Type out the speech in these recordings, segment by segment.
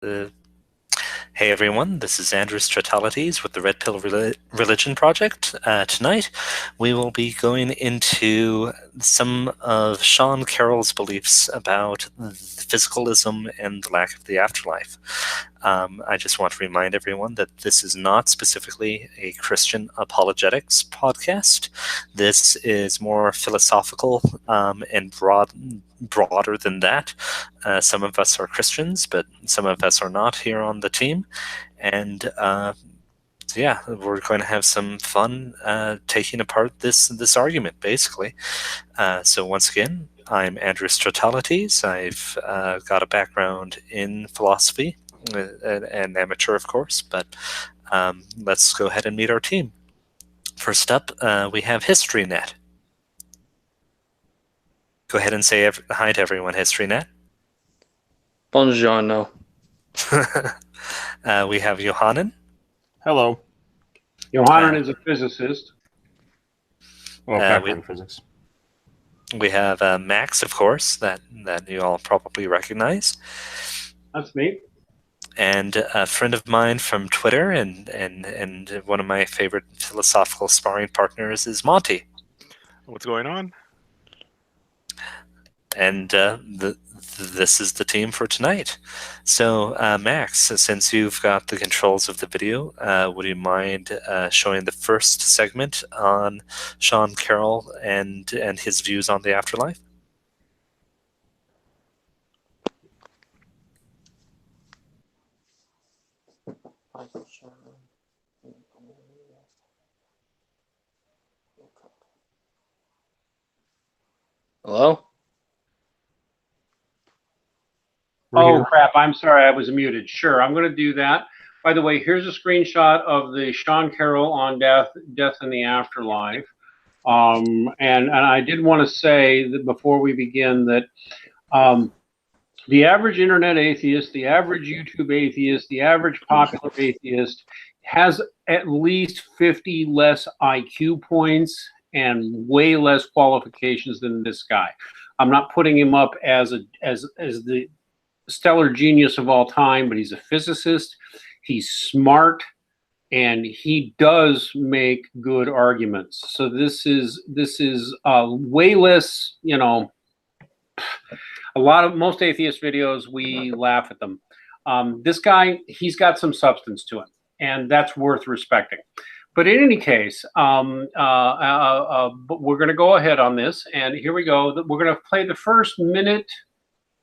Uh, hey everyone, this is Andrew Stratalities with the Red Pill Religion Project. Tonight we will be going into some of Sean Carroll's beliefs about physicalism and the lack of the afterlife. I just want to remind everyone that this is not specifically a Christian apologetics podcast. This is more philosophical and broader than that. Some of us are Christians, but some of us are not here on the team. And yeah, we're going to have some fun taking apart this argument, basically. So once again, I'm Andrew Stratalities. I've got a background in philosophy, and amateur, of course, but let's go ahead and meet our team. First up, we have HistoryNet. Go ahead and say hi to everyone, HistoryNet. Buongiorno. We have Johannan. Hello. Johannan is a physicist. Well, background physics. We have Max, of course, that you all probably recognize. That's me. And a friend of mine from Twitter and one of my favorite philosophical sparring partners is Monty. What's going on? And this is the team for tonight. So, Max, since you've got the controls of the video, would you mind showing the first segment on Sean Carroll and his views on the afterlife? Hello? Oh, crap. I'm sorry. I was muted. Sure, I'm going to do that. By the way, here's a screenshot of the Sean Carroll on Death and the Afterlife. And I did want to say that before we begin that the average internet atheist, the average YouTube atheist, the average popular atheist has at least 50 less IQ points and way less qualifications than this guy. I'm not putting him up as the stellar genius of all time, but he's a physicist. He's smart, and he does make good arguments. So this is way less, you know. Most atheist videos, we laugh at them. This guy, he's got some substance to him, and that's worth respecting. But in any case, but we're going to go ahead on this, and here we go. We're going to play the first minute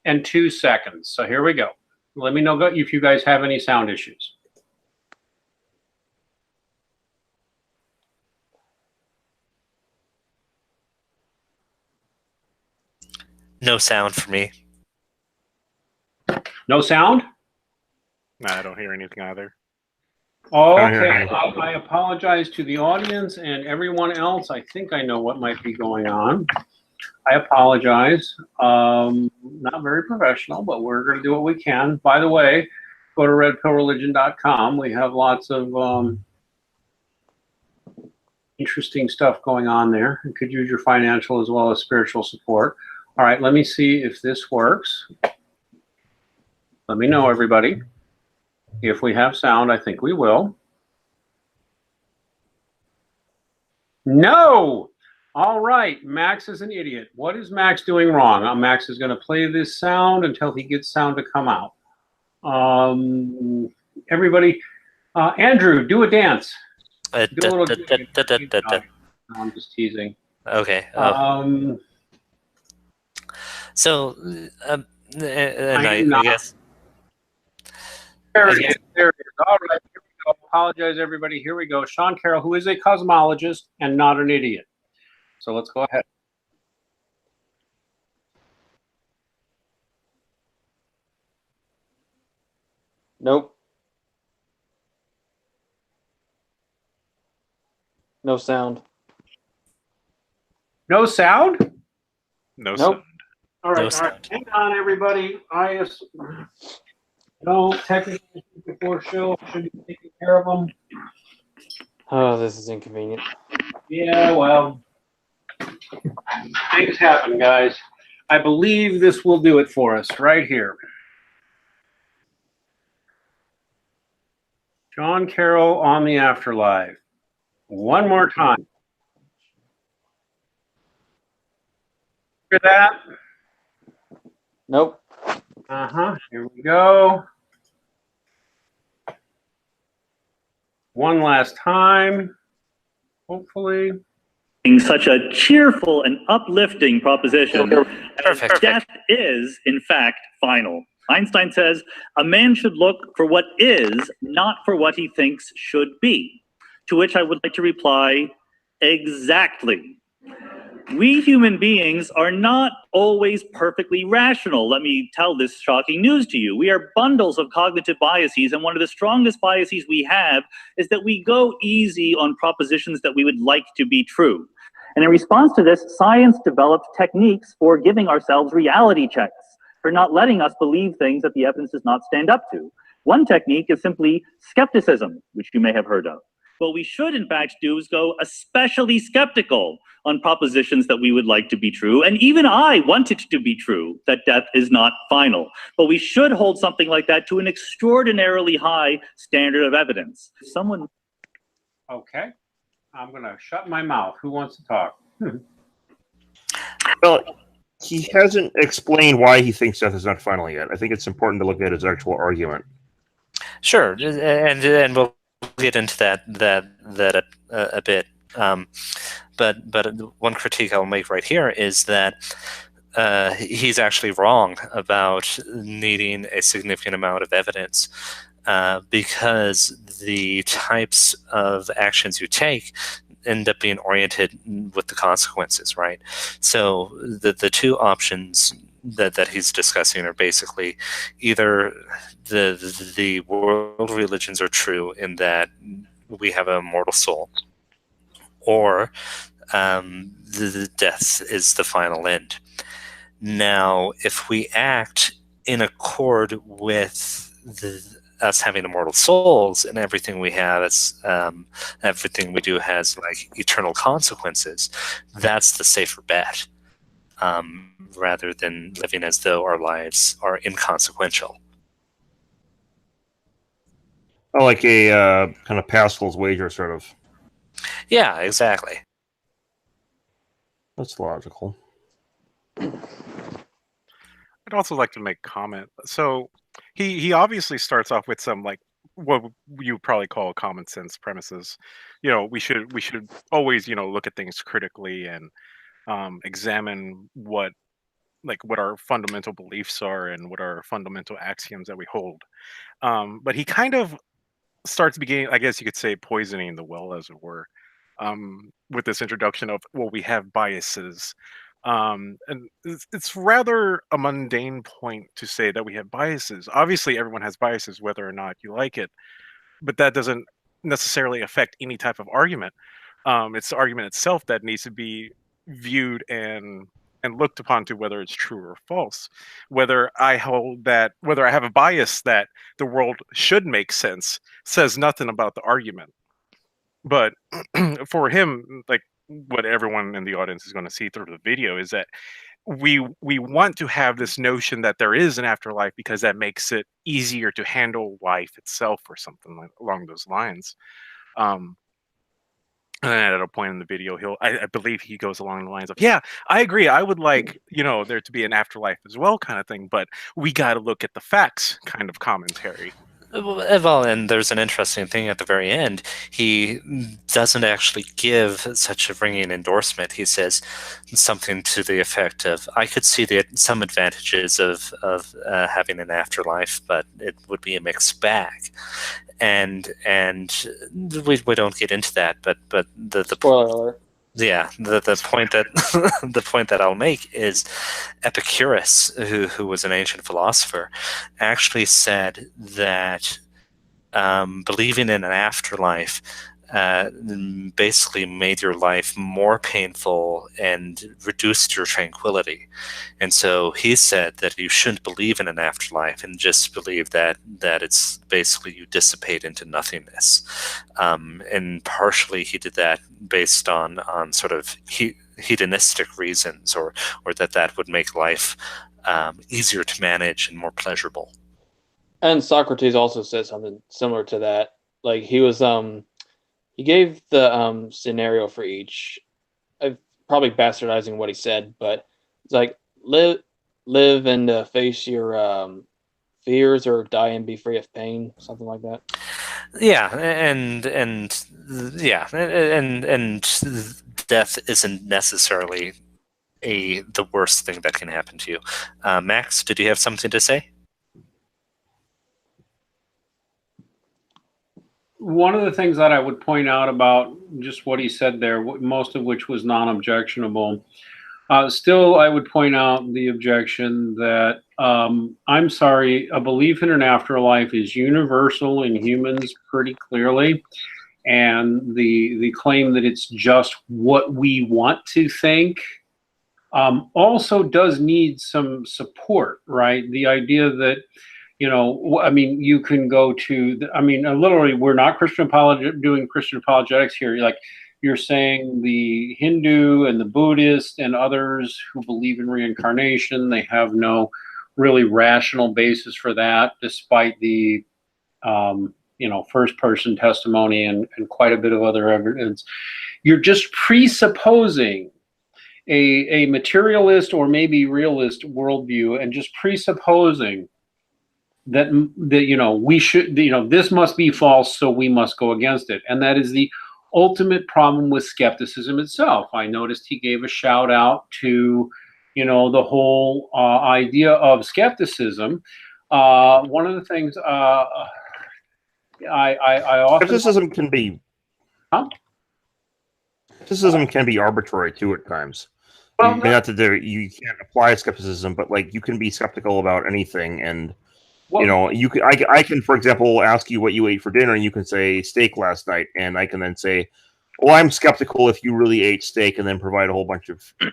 and 2 seconds. So here we go. Let me know if you guys have any sound issues. No sound for me. No sound? No, I don't hear anything either. Oh, okay. I apologize to the audience and everyone else. I think I know what might be going on. I apologize. Not very professional, but we're going to do what we can. By the way, go to redpillreligion.com. We have lots of interesting stuff going on there. You could use your financial as well as spiritual support. All right, let me see if this works. Let me know, everybody. If we have sound, I think we will. No! All right, Max is an idiot. What is Max doing wrong? Max is going to play this sound until he gets sound to come out. Everybody, Andrew, do a dance. Do a little I'm just teasing. Okay. So, I guess. There it is. There it is. All right, here we go. Apologize, everybody. Here we go. Sean Carroll, who is a cosmologist and not an idiot. So let's go ahead. Nope. No sound. No sound? No Nope. sound. All right, No all sound. right. Hang on, everybody. No technical issues before show. Should be taking care of them. Oh, this is inconvenient. Yeah, well, things happen, guys. I believe this will do it for us right here. John Carroll on the Afterlife. One more time. Hear that? Nope. Here we go. One last time, hopefully. Such a cheerful and uplifting proposition. Perfect. Death is, in fact, final. Einstein says, a man should look for what is, not for what he thinks should be. To which I would like to reply, exactly. We human beings are not always perfectly rational. Let me tell this shocking news to you. We are bundles of cognitive biases, and one of the strongest biases we have is that we go easy on propositions that we would like to be true. And in response to this, science developed techniques for giving ourselves reality checks, for not letting us believe things that the evidence does not stand up to. One technique is simply skepticism, which you may have heard of. What we should, in fact, do is go especially skeptical on propositions that we would like to be true. And even I want it to be true that death is not final. But we should hold something like that to an extraordinarily high standard of evidence. If someone... Okay. I'm going to shut my mouth. Who wants to talk? Well, he hasn't explained why he thinks death is not final yet. I think it's important to look at his actual argument. Sure, and we'll get into that a bit. But one critique I'll make right here is that he's actually wrong about needing a significant amount of evidence, because the types of actions you take end up being oriented with the consequences, right? So the two options that he's discussing are basically either the world religions are true in that we have a mortal soul, or the death is the final end. Now, if we act in accord with us having immortal souls and everything we have, everything we do has like eternal consequences, that's the safer bet, rather than living as though our lives are inconsequential. Oh, like a kind of Pascal's wager, sort of. Yeah, exactly. That's logical. I'd also like to make a comment. So he obviously starts off with some like what you would probably call common sense premises. You know, we should always, you know, look at things critically and examine what our fundamental beliefs are and what our fundamental axioms that we hold. But he kind of starts beginning, I guess you could say, poisoning the well, as it were, with this introduction of, well, we have biases. And it's rather a mundane point to say that we have biases. Obviously, everyone has biases, whether or not you like it, but that doesn't necessarily affect any type of argument. It's the argument itself that needs to be viewed and looked upon to whether it's true or false. Whether I have a bias that the world should make sense says nothing about the argument. But for him, like what everyone in the audience is going to see through the video is that we want to have this notion that there is an afterlife because that makes it easier to handle life itself or something along those lines. And then at a point in the video, I believe he goes along the lines of, yeah, I agree. I would like, there to be an afterlife as well, kind of thing. But we got to look at the facts, kind of commentary. Well, and there's an interesting thing at the very end. He doesn't actually give such a ringing endorsement. He says something to the effect of, I could see some advantages of having an afterlife, but it would be a mixed bag. And we don't get into that, but the Spoiler alert. Yeah, the point that the point that I'll make is Epicurus, who was an ancient philosopher, actually said that believing in an afterlife basically made your life more painful and reduced your tranquility. And so he said that you shouldn't believe in an afterlife and just believe that it's basically you dissipate into nothingness. And partially he did that based on sort of hedonistic reasons, or that would make life easier to manage and more pleasurable. And Socrates also said something similar to that. like he was he gave the scenario for each. I'm probably bastardizing what he said, but it's like live and face your fears, or die and be free of pain, something like that. Yeah, and death isn't necessarily the worst thing that can happen to you. Max, did you have something to say? One of the things that I would point out about just what he said there, most of which was non-objectionable, still I would point out the objection that I'm sorry, a belief in an afterlife is universal in humans pretty clearly, and the claim that it's just what we want to think also does need some support, right? The idea that, you know, I mean, you can go to, literally, we're not doing Christian apologetics here. You're saying the Hindu and the Buddhist and others who believe in reincarnation, they have no really rational basis for that, despite the, first-person testimony and quite a bit of other evidence. You're just presupposing a materialist or maybe realist worldview, and just presupposing that we should, this must be false, so we must go against it. And that is the ultimate problem with skepticism itself. I noticed he gave a shout out to, the whole idea of skepticism. One of the things I often... Skepticism can be... Huh? Skepticism can be arbitrary too at times. Well, not that you can't apply skepticism, but like you can be skeptical about anything, and you can. I can, for example, ask you what you ate for dinner, and you can say steak last night, and I can then say, "Well, I'm skeptical if you really ate steak," and then provide a whole bunch of, Oh,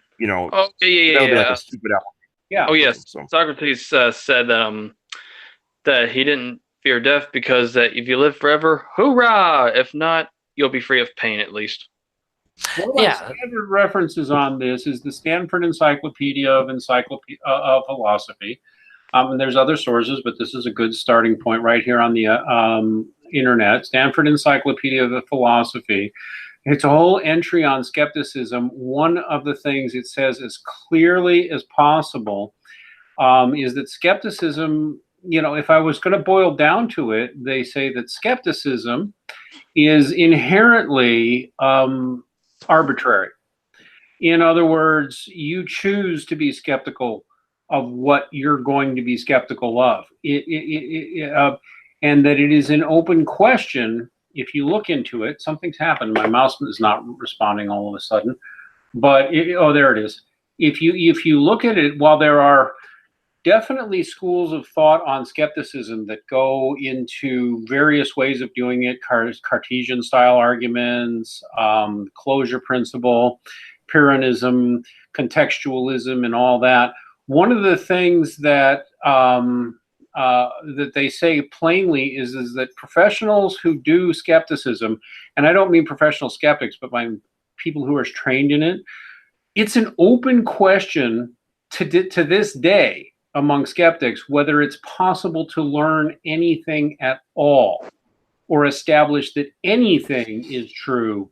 yeah. Be like a stupid application. Yeah. Oh, yes. So. Socrates said that he didn't fear death because that if you live forever, hoorah! If not, you'll be free of pain at least. One of my standard references on this is the Stanford Encyclopedia of Philosophy. And there's other sources, but this is a good starting point right here on the internet. Stanford Encyclopedia of Philosophy. It's a whole entry on skepticism. One of the things it says as clearly as possible is that skepticism, if I was going to boil down to it, they say that skepticism is inherently arbitrary. In other words, you choose to be skeptical of what you're going to be skeptical of, and that it is an open question. If you look into it, something's happened. My mouse is not responding all of a sudden, but there it is. If you look at it, while there are definitely schools of thought on skepticism that go into various ways of doing it, Cartesian style arguments, closure principle, Pyrrhonism, contextualism, and all that. One of the things that that they say plainly is that professionals who do skepticism, and I don't mean professional skeptics, but by people who are trained in it, it's an open question to this day among skeptics whether it's possible to learn anything at all or establish that anything is true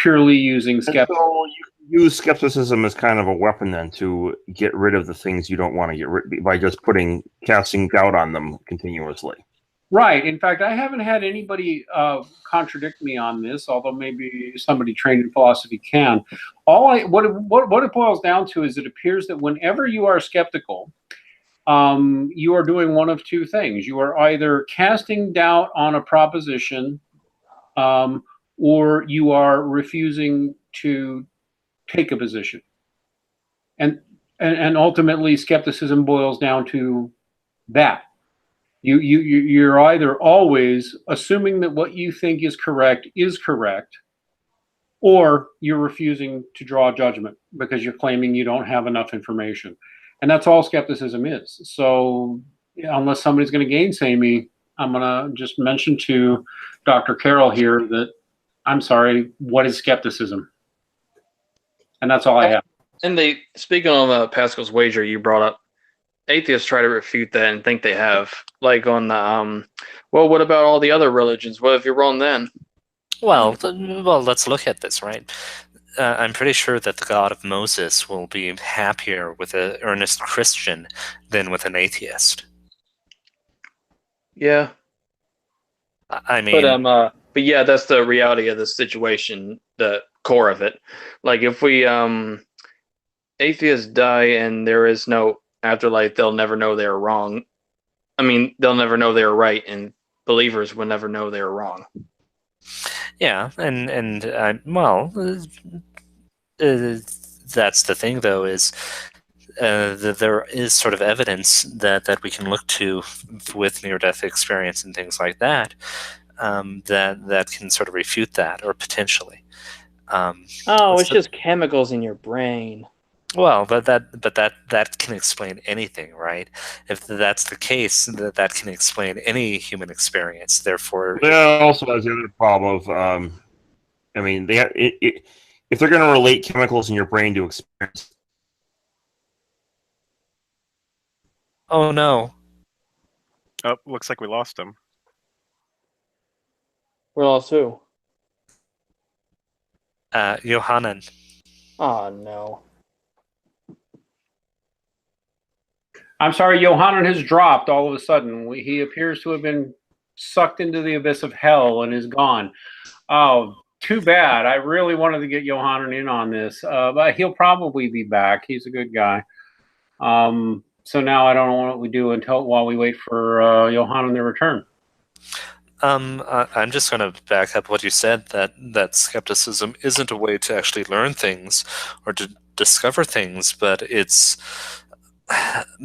purely using skepticism. So you use skepticism as kind of a weapon then to get rid of the things you don't want to get rid of by just casting doubt on them continuously. Right. In fact, I haven't had anybody contradict me on this, although maybe somebody trained in philosophy can. What it boils down to is it appears that whenever you are skeptical, you are doing one of two things. You are either casting doubt on a proposition, or you are refusing to take a position. And ultimately, skepticism boils down to that. You're either always assuming that what you think is correct, or you're refusing to draw judgment because you're claiming you don't have enough information. And that's all skepticism is. So unless somebody's going to gainsay me, I'm going to just mention to Dr. Carroll here that, I'm sorry, what is skepticism? And that's all I have. And speaking of Pascal's wager you brought up, atheists try to refute that and think they have. Like on the well, what about all the other religions? What if you're wrong then? Well, let's look at this, right? I'm pretty sure that the God of Moses will be happier with an earnest Christian than with an atheist. Yeah. I mean, but yeah, that's the reality of the situation, the core of it. Like if we atheists die and there is no afterlife, they'll never know they're wrong. I mean, they'll never know they're right, and believers will never know they're wrong. yeah, and well, that's the thing, though, is that there is sort of evidence that we can look to with near-death experience and things like that, that can sort of refute that, or potentially. It's just chemicals in your brain. Well, but that can explain anything, right? If that's the case, that can explain any human experience. Therefore, that also has the other problem of, I mean, if they're going to relate chemicals in your brain to experience. Oh no! Oh, looks like we lost him. We lost who? Johannan. Oh no. I'm sorry, Johannan has dropped all of a sudden. He appears to have been sucked into the abyss of hell and is gone. Oh, too bad. I really wanted to get Johannan in on this, but he'll probably be back. He's a good guy. So now I don't know what we do while we wait for Johannan to return. I'm just going to back up what you said, that skepticism isn't a way to actually learn things or to discover things, but it's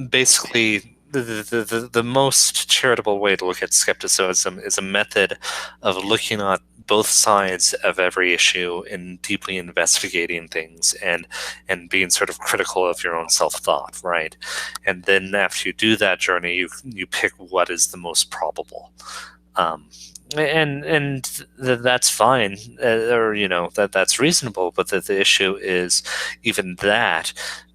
basically the most charitable way to look at skepticism is a method of looking at both sides of every issue and deeply investigating things and being sort of critical of your own self-thought, right? And then after you do that journey, you pick what is the most probable. And that's fine, or that's reasonable. But the issue is, even that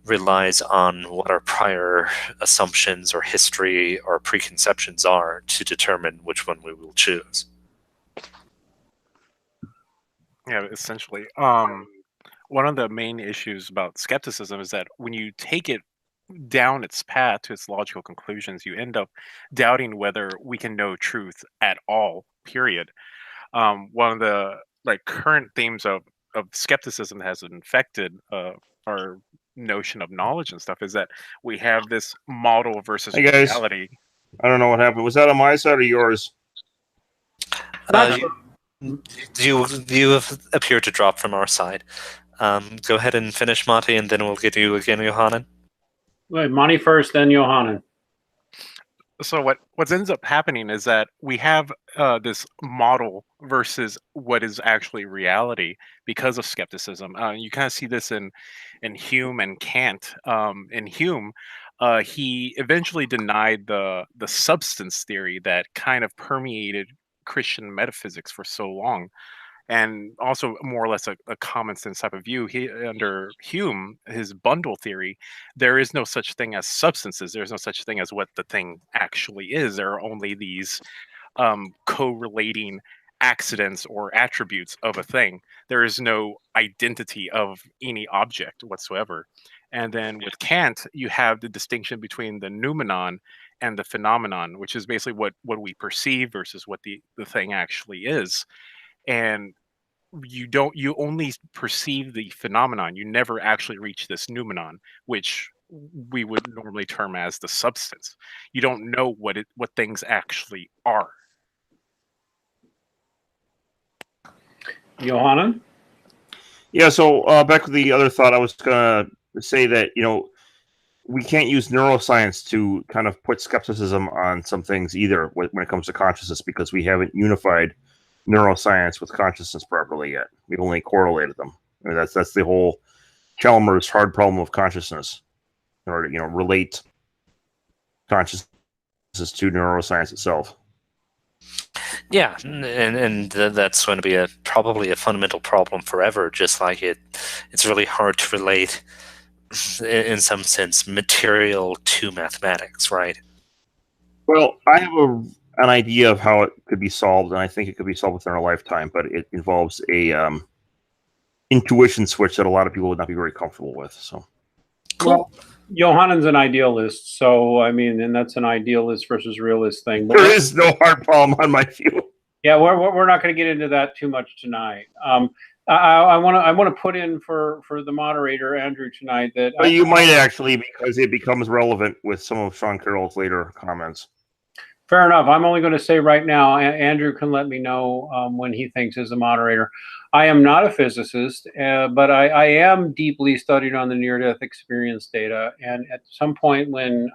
relies on what our prior assumptions or history or preconceptions are to determine which one we will choose. Yeah, essentially. One of the main issues about skepticism is that when you take it down its path to its logical conclusions, you end up doubting whether we can know truth at all, period. One of the current themes of skepticism that has infected our notion of knowledge and stuff is that we have this model versus reality. I don't know what happened. Was that on my side or yours? You have appeared to drop from our side. Go ahead and finish, Monty, and then we'll get you again, Johannan. Wait, Monty first, then Johannan. So what ends up happening is that we have this model versus what is actually reality because of skepticism. You kind of see this in Hume and Kant. In Hume, he eventually denied the substance theory that kind of permeated Christian metaphysics for so long, and also more or less a common sense type of view. Under Hume, his bundle theory, there is no such thing as substances. There's no such thing as what the thing actually is. There are only these correlating accidents or attributes of a thing. There is no identity of any object whatsoever. And then with Kant, you have the distinction between the noumenon and the phenomenon, which is basically what we perceive versus what the thing actually is. And you only perceive the phenomenon. You never actually reach this noumenon, which we would normally term as the substance. You don't know what things actually are. Johannan? Yeah, so back to the other thought, I was going to say that, we can't use neuroscience to kind of put skepticism on some things either when it comes to consciousness, because we haven't unified neuroscience with consciousness properly yet. We've only correlated them. I mean, that's the whole Chalmers' hard problem of consciousness, in order to relate consciousness to neuroscience itself. Yeah, and that's going to be probably a fundamental problem forever. Just like it's really hard to relate in some sense, material to mathematics, right? Well, I have an idea of how it could be solved, and I think it could be solved within our lifetime, but it involves a intuition switch that a lot of people would not be very comfortable with. So, cool. Well, Johannan's an idealist, so I mean, and that's an idealist versus realist thing. But there is no hard problem on my view. Yeah, we're not going to get into that too much tonight. I want to put in for the moderator Andrew tonight that. But you might actually, because it becomes relevant with some of Sean Carroll's later comments. Fair enough. I'm only going to say right now, Andrew can let me know when he thinks as a moderator. I am not a physicist, but I am deeply studied on the near-death experience data. And at some point when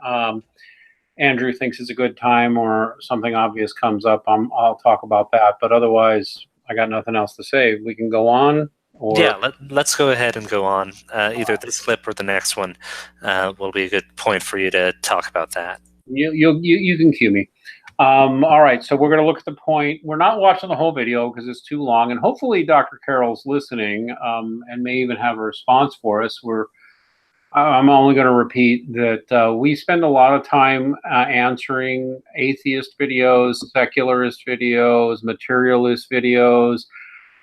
Andrew thinks it's a good time or something obvious comes up, I'll talk about that. But otherwise, I got nothing else to say. We can go on. Or... Yeah, let's go ahead and go on. Either this clip or the next one will be a good point for you to talk about that. You can cue me. All right, so we're going to look at the point. We're not watching the whole video because it's too long, and hopefully Dr. Carroll's listening and may even have a response for us. I'm only going to repeat that we spend a lot of time answering atheist videos, secularist videos, materialist videos,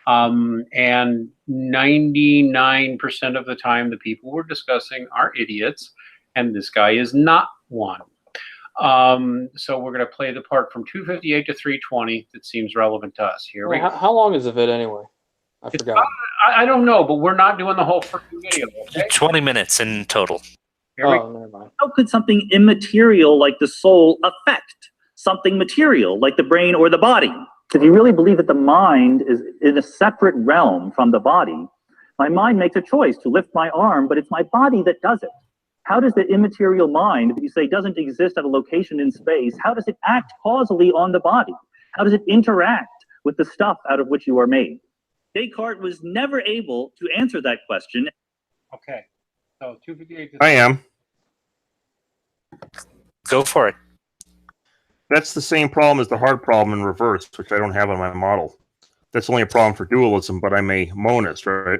and 99% of the time the people we're discussing are idiots, and this guy is not one. So we're going to play the part from 258 to 320 that seems relevant to us. Here we go. How long is the vid anyway? I forgot. I don't know, but we're not doing the whole freaking video. Okay? 20 minutes in total. Never mind. How could something immaterial like the soul affect something material like the brain or the body? If you really believe that the mind is in a separate realm from the body, my mind makes a choice to lift my arm, but it's my body that does it. How does the immaterial mind, if you say doesn't exist at a location in space, how does it act causally on the body? How does it interact with the stuff out of which you are made? Descartes was never able to answer that question. Okay, so 258. I am. Go for it. That's the same problem as the hard problem in reverse, which I don't have on my model. That's only a problem for dualism, but I'm a monist, right?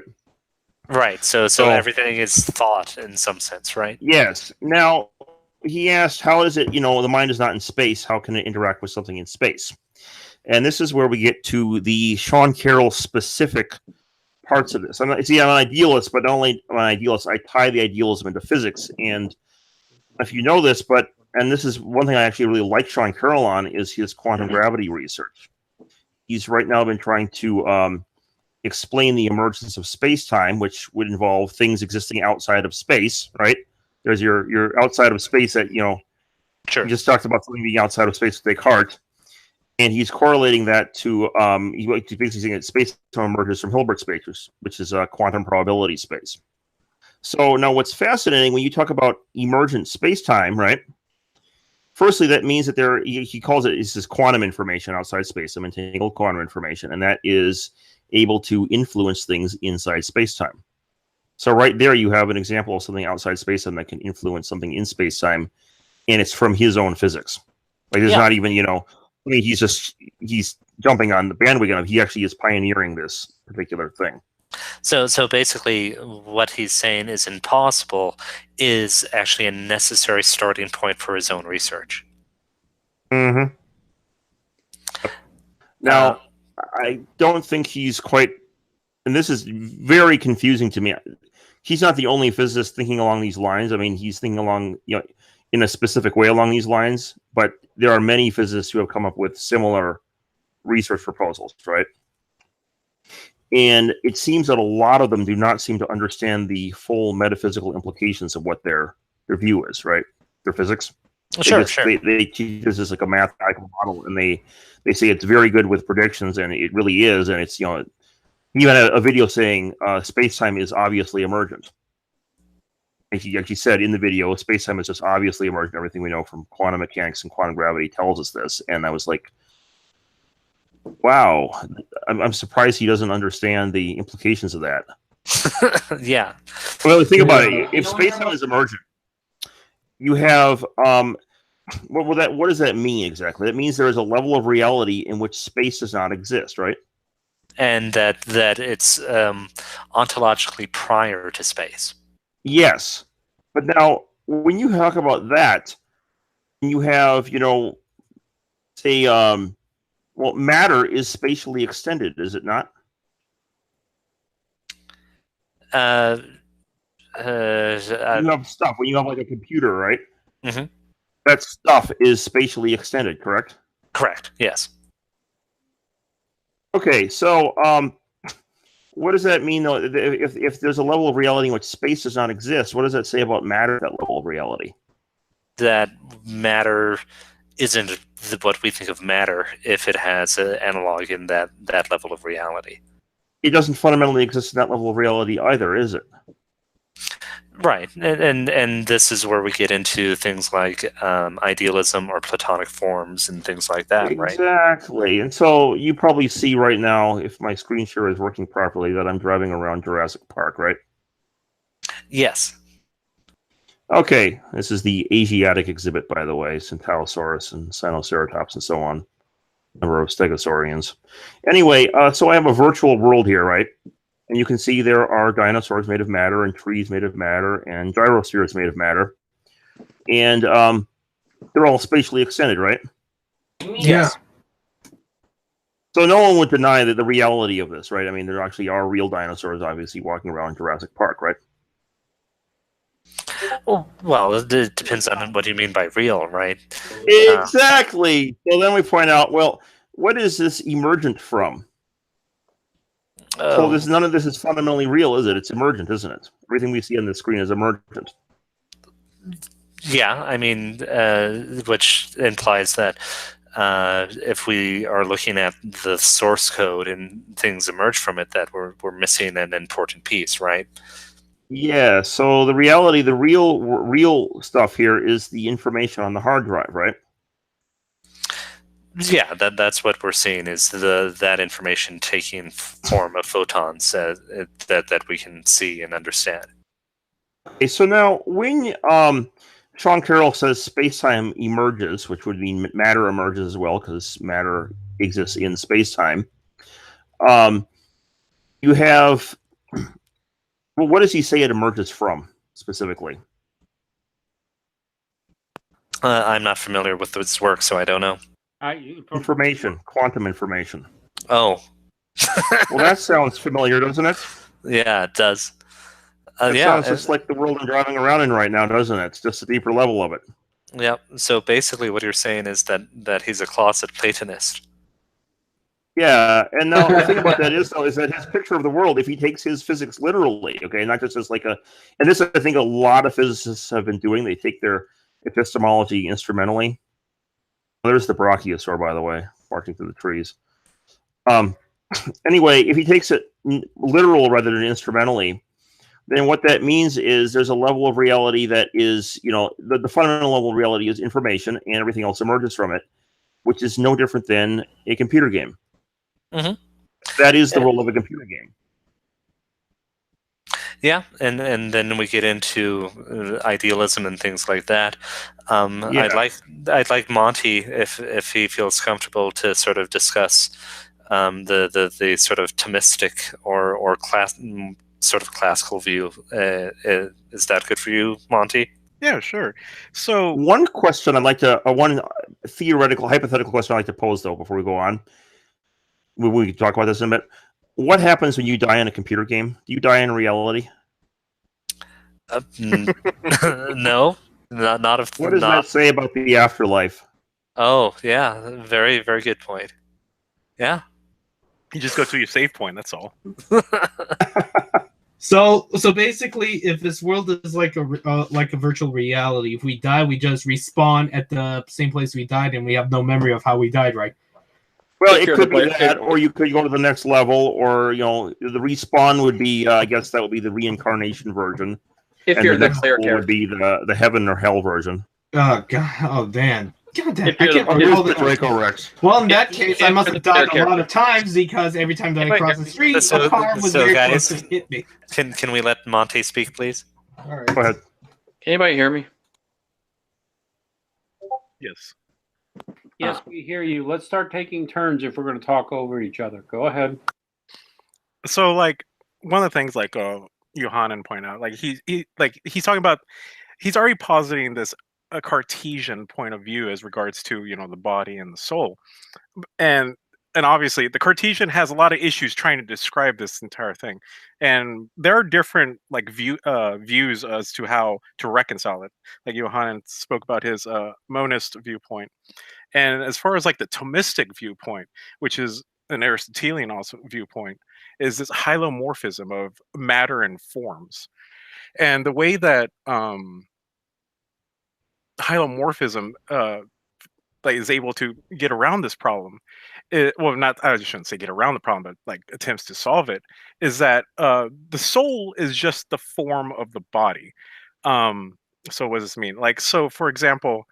Right, so everything is thought in some sense, right? Yes. Now, he asked, how is it, the mind is not in space, how can it interact with something in space? And this is where we get to the Sean Carroll specific parts of this. I'm an idealist, but not only am I an idealist, I tie the idealism into physics. And if you know this, and this is one thing I actually really like Sean Carroll on, is his quantum gravity research. He's right now been trying to explain the emergence of space-time, which would involve things existing outside of space, right? There's your outside of space that, Sure. He just talked about something being outside of space with Descartes. And he's correlating that to, he's basically saying that space-time emerges from Hilbert spaces, which is a quantum probability space. So now what's fascinating, when you talk about emergent space-time, right? Firstly, that means that he calls it, this is quantum information outside space, some entangled quantum information, and that is able to influence things inside space-time. So right there you have an example of something outside space-time that can influence something in space-time, and it's from his own physics. Like there's not even, he's jumping on the bandwagon of, he actually is pioneering this particular thing. So basically what he's saying is impossible is actually a necessary starting point for his own research. Mm-hmm. Now, I don't think he's quite, and this is very confusing to me. He's not the only physicist thinking along these lines. I mean, he's thinking along, in a specific way along these lines, but there are many physicists who have come up with similar research proposals, right? And it seems that a lot of them do not seem to understand the full metaphysical implications of what their view is, right? Their physics. Sure. They teach this as like a mathematical model, and they say it's very good with predictions, and it really is. And it's, even a video saying space-time is obviously emergent. Like he said in the video, space-time is just obviously emergent. Everything we know from quantum mechanics and quantum gravity tells us this. And I was like, wow, I'm surprised he doesn't understand the implications of that. Yeah. Well, think about it. If space-time is emergent, you have what does that mean exactly? That means there is a level of reality in which space does not exist, right? And that it's ontologically prior to space. Yes. But now, when you talk about that, you have, say, well, matter is spatially extended, is it not? You have stuff. When you have like a computer, right? Mm-hmm. That stuff is spatially extended, correct? Correct. Yes. Okay, so what does that mean, though? If there's a level of reality in which space does not exist, what does that say about matter at that level of reality? That matter isn't what we think of matter if it has an analog in that level of reality. It doesn't fundamentally exist in that level of reality either, is it? Right, and this is where we get into things like idealism or Platonic forms and things like that, right? Exactly. And so you probably see right now, if my screen share is working properly, that I'm driving around Jurassic Park, right? Yes. Okay, this is the Asiatic exhibit, by the way, Centaurosaurus and Sinoceratops and so on. Number of Stegosaurians. Anyway, so I have a virtual world here, right? And you can see there are dinosaurs made of matter and trees made of matter and gyrospheres made of matter. And they're all spatially extended, right? Yeah. So no one would deny that the reality of this, right? I mean, there actually are real dinosaurs, obviously, walking around Jurassic Park, right? Well, it depends on what you mean by real, right? Exactly. So then we point out, well, what is this emergent from? So none of this is fundamentally real, is it? It's emergent, isn't it? Everything we see on the screen is emergent. Yeah, I mean, which implies that if we are looking at the source code and things emerge from it, that we're missing an important piece, right? Yeah. So the reality, the real stuff here is the information on the hard drive, right? Yeah, that's what we're seeing is that information taking form of photons that we can see and understand. Okay, so now when Sean Carroll says space-time emerges, which would mean matter emerges as well, because matter exists in space-time, you have, well, what does he say it emerges from, specifically? I'm not familiar with this work, so I don't know. Information, quantum information. Oh. Well, that sounds familiar, doesn't it? Yeah, it does. It sounds just like the world I'm driving around in right now, doesn't it? It's just a deeper level of it. Yeah. So basically, what you're saying is that he's a closet Platonist. Yeah, and now the thing about that is that his picture of the world, if he takes his physics literally, okay, not just as like and this I think a lot of physicists have been doing. They take their epistemology instrumentally. There's the brachiosaur, by the way, marching through the trees. Anyway, if he takes it literal rather than instrumentally, then what that means is there's a level of reality that is, the fundamental level of reality is information, and everything else emerges from it, which is no different than a computer game. Mm-hmm. That is the role of a computer game. Yeah, and then we get into idealism and things like that. Yeah. I'd like Monty, if he feels comfortable, to sort of discuss the sort of Thomistic or classical view. Is that good for you, Monty? Yeah, sure. So one question I'd like to one theoretical, hypothetical question I'd like to pose though before we go on. We can talk about this in a minute. What happens when you die in a computer game? Do you die in reality? No, not if. What does that say about the afterlife? Oh, yeah, very, very good point. Yeah, you just go to your save point. That's all. So basically, if this world is like a virtual reality, if we die, we just respawn at the same place we died, and we have no memory of how we died, right? Well, it could be that, or you could go to the next level, or the respawn would be, I guess that would be the reincarnation version. If you're the clear character, would be the heaven or hell version. Oh god! Oh man! God damn! I can't recall the Draco Rex. Well, in that case, I must have died a lot of times because every time that I crossed the street, a car was very close to hit me. Can we let Monty speak, please? All right. Go ahead. Can anybody hear me? Yes. Yes, we hear you. Let's start taking turns if we're going to talk over each other. Go ahead. So, like, one of the things, like, Johannan pointed out, like, he's talking about he's already positing this a Cartesian point of view as regards to the body and the soul, and obviously the Cartesian has a lot of issues trying to describe this entire thing, and there are different like views as to how to reconcile it. Like Johannan spoke about his monist viewpoint, and as far as like the Thomistic viewpoint, which is an Aristotelian also viewpoint, is this hylomorphism of matter and forms, and the way that hylomorphism like is able to get around this problem, well, not, I shouldn't say get around the problem, but like attempts to solve it, is that the soul is just the form of the body. So what does this mean? Like, so for example,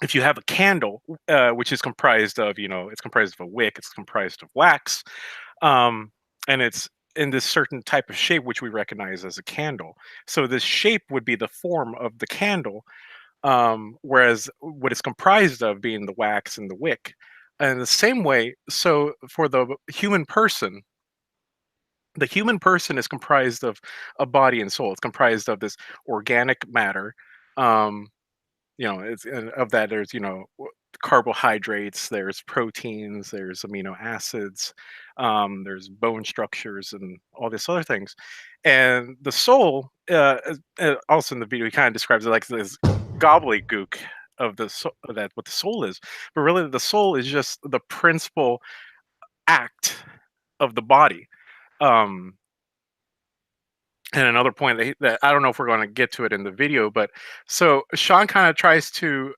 if you have a candle, which is comprised of, it's comprised of a wick, it's comprised of wax, and it's in this certain type of shape which we recognize as a candle. So this shape would be the form of the candle, whereas what it's comprised of being the wax and the wick. And the same way, so for the human person is comprised of a body and soul. It's comprised of this organic matter. It's of that there's carbohydrates, there's proteins, there's amino acids, there's bone structures, and all these other things. And the soul, also in the video, he kind of describes it like this gobbledygook of that what the soul is. But really, the soul is just the principal act of the body. And another point that I don't know if we're going to get to it in the video, but so Sean kind of tries to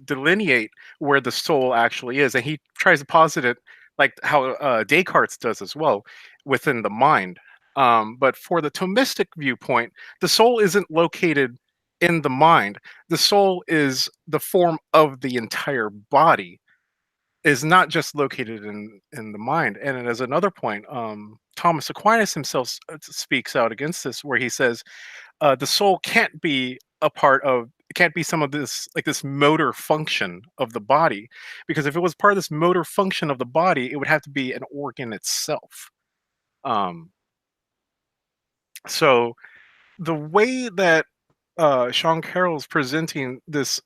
delineate where the soul actually is, and he tries to posit it like how Descartes does as well, within the mind. But for the Thomistic viewpoint, the soul isn't located in the mind. The soul is the form of the entire body, is not just located in the mind. And as another point, Thomas Aquinas himself speaks out against this, where he says the soul can't be some of this, like this motor function of the body, because if it was part of this motor function of the body, it would have to be an organ itself. So the way that Sean Carroll is presenting this,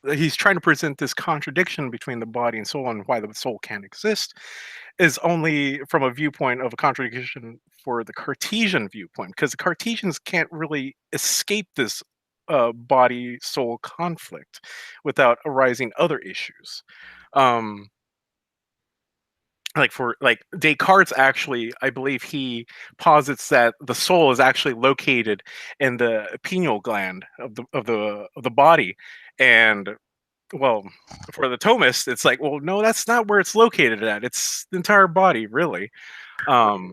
he's trying to present this contradiction between the body and soul and why the soul can't exist, is only from a viewpoint of a contradiction for the Cartesian viewpoint, because the Cartesians can't really escape this body-soul conflict without arising other issues. Like Descartes, actually, I believe he posits that the soul is actually located in the pineal gland of the body, and well, for the Thomists, it's like, well, no, that's not where it's located at. It's the entire body, really. Yeah,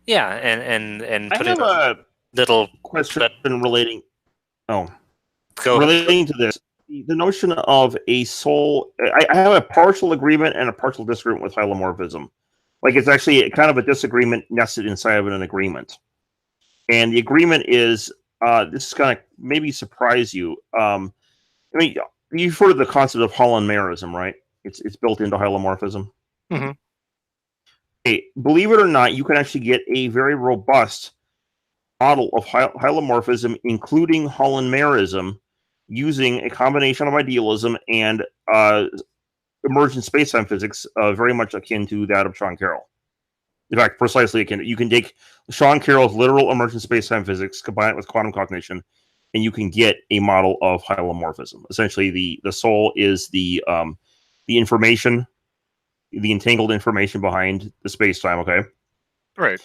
and I have a little question relating. Go relating to this. The notion of a soul, I have a partial agreement and a partial disagreement with hylomorphism. Like, it's actually kind of a disagreement nested inside of an agreement. And the agreement is, this is going to maybe surprise you. I mean, you've heard of the concept of holomerism, right? It's built into hylomorphism. Mm-hmm. Hey, believe it or not, you can actually get a very robust model of hylomorphism, including holomerism, using a combination of idealism and emergent space-time physics, very much akin to that of Sean Carroll. In fact, precisely akin. You can take Sean Carroll's literal emergent space-time physics, combine it with quantum cognition, and you can get a model of hylomorphism. Essentially, the soul is the information, the entangled information behind the space-time. Okay, right.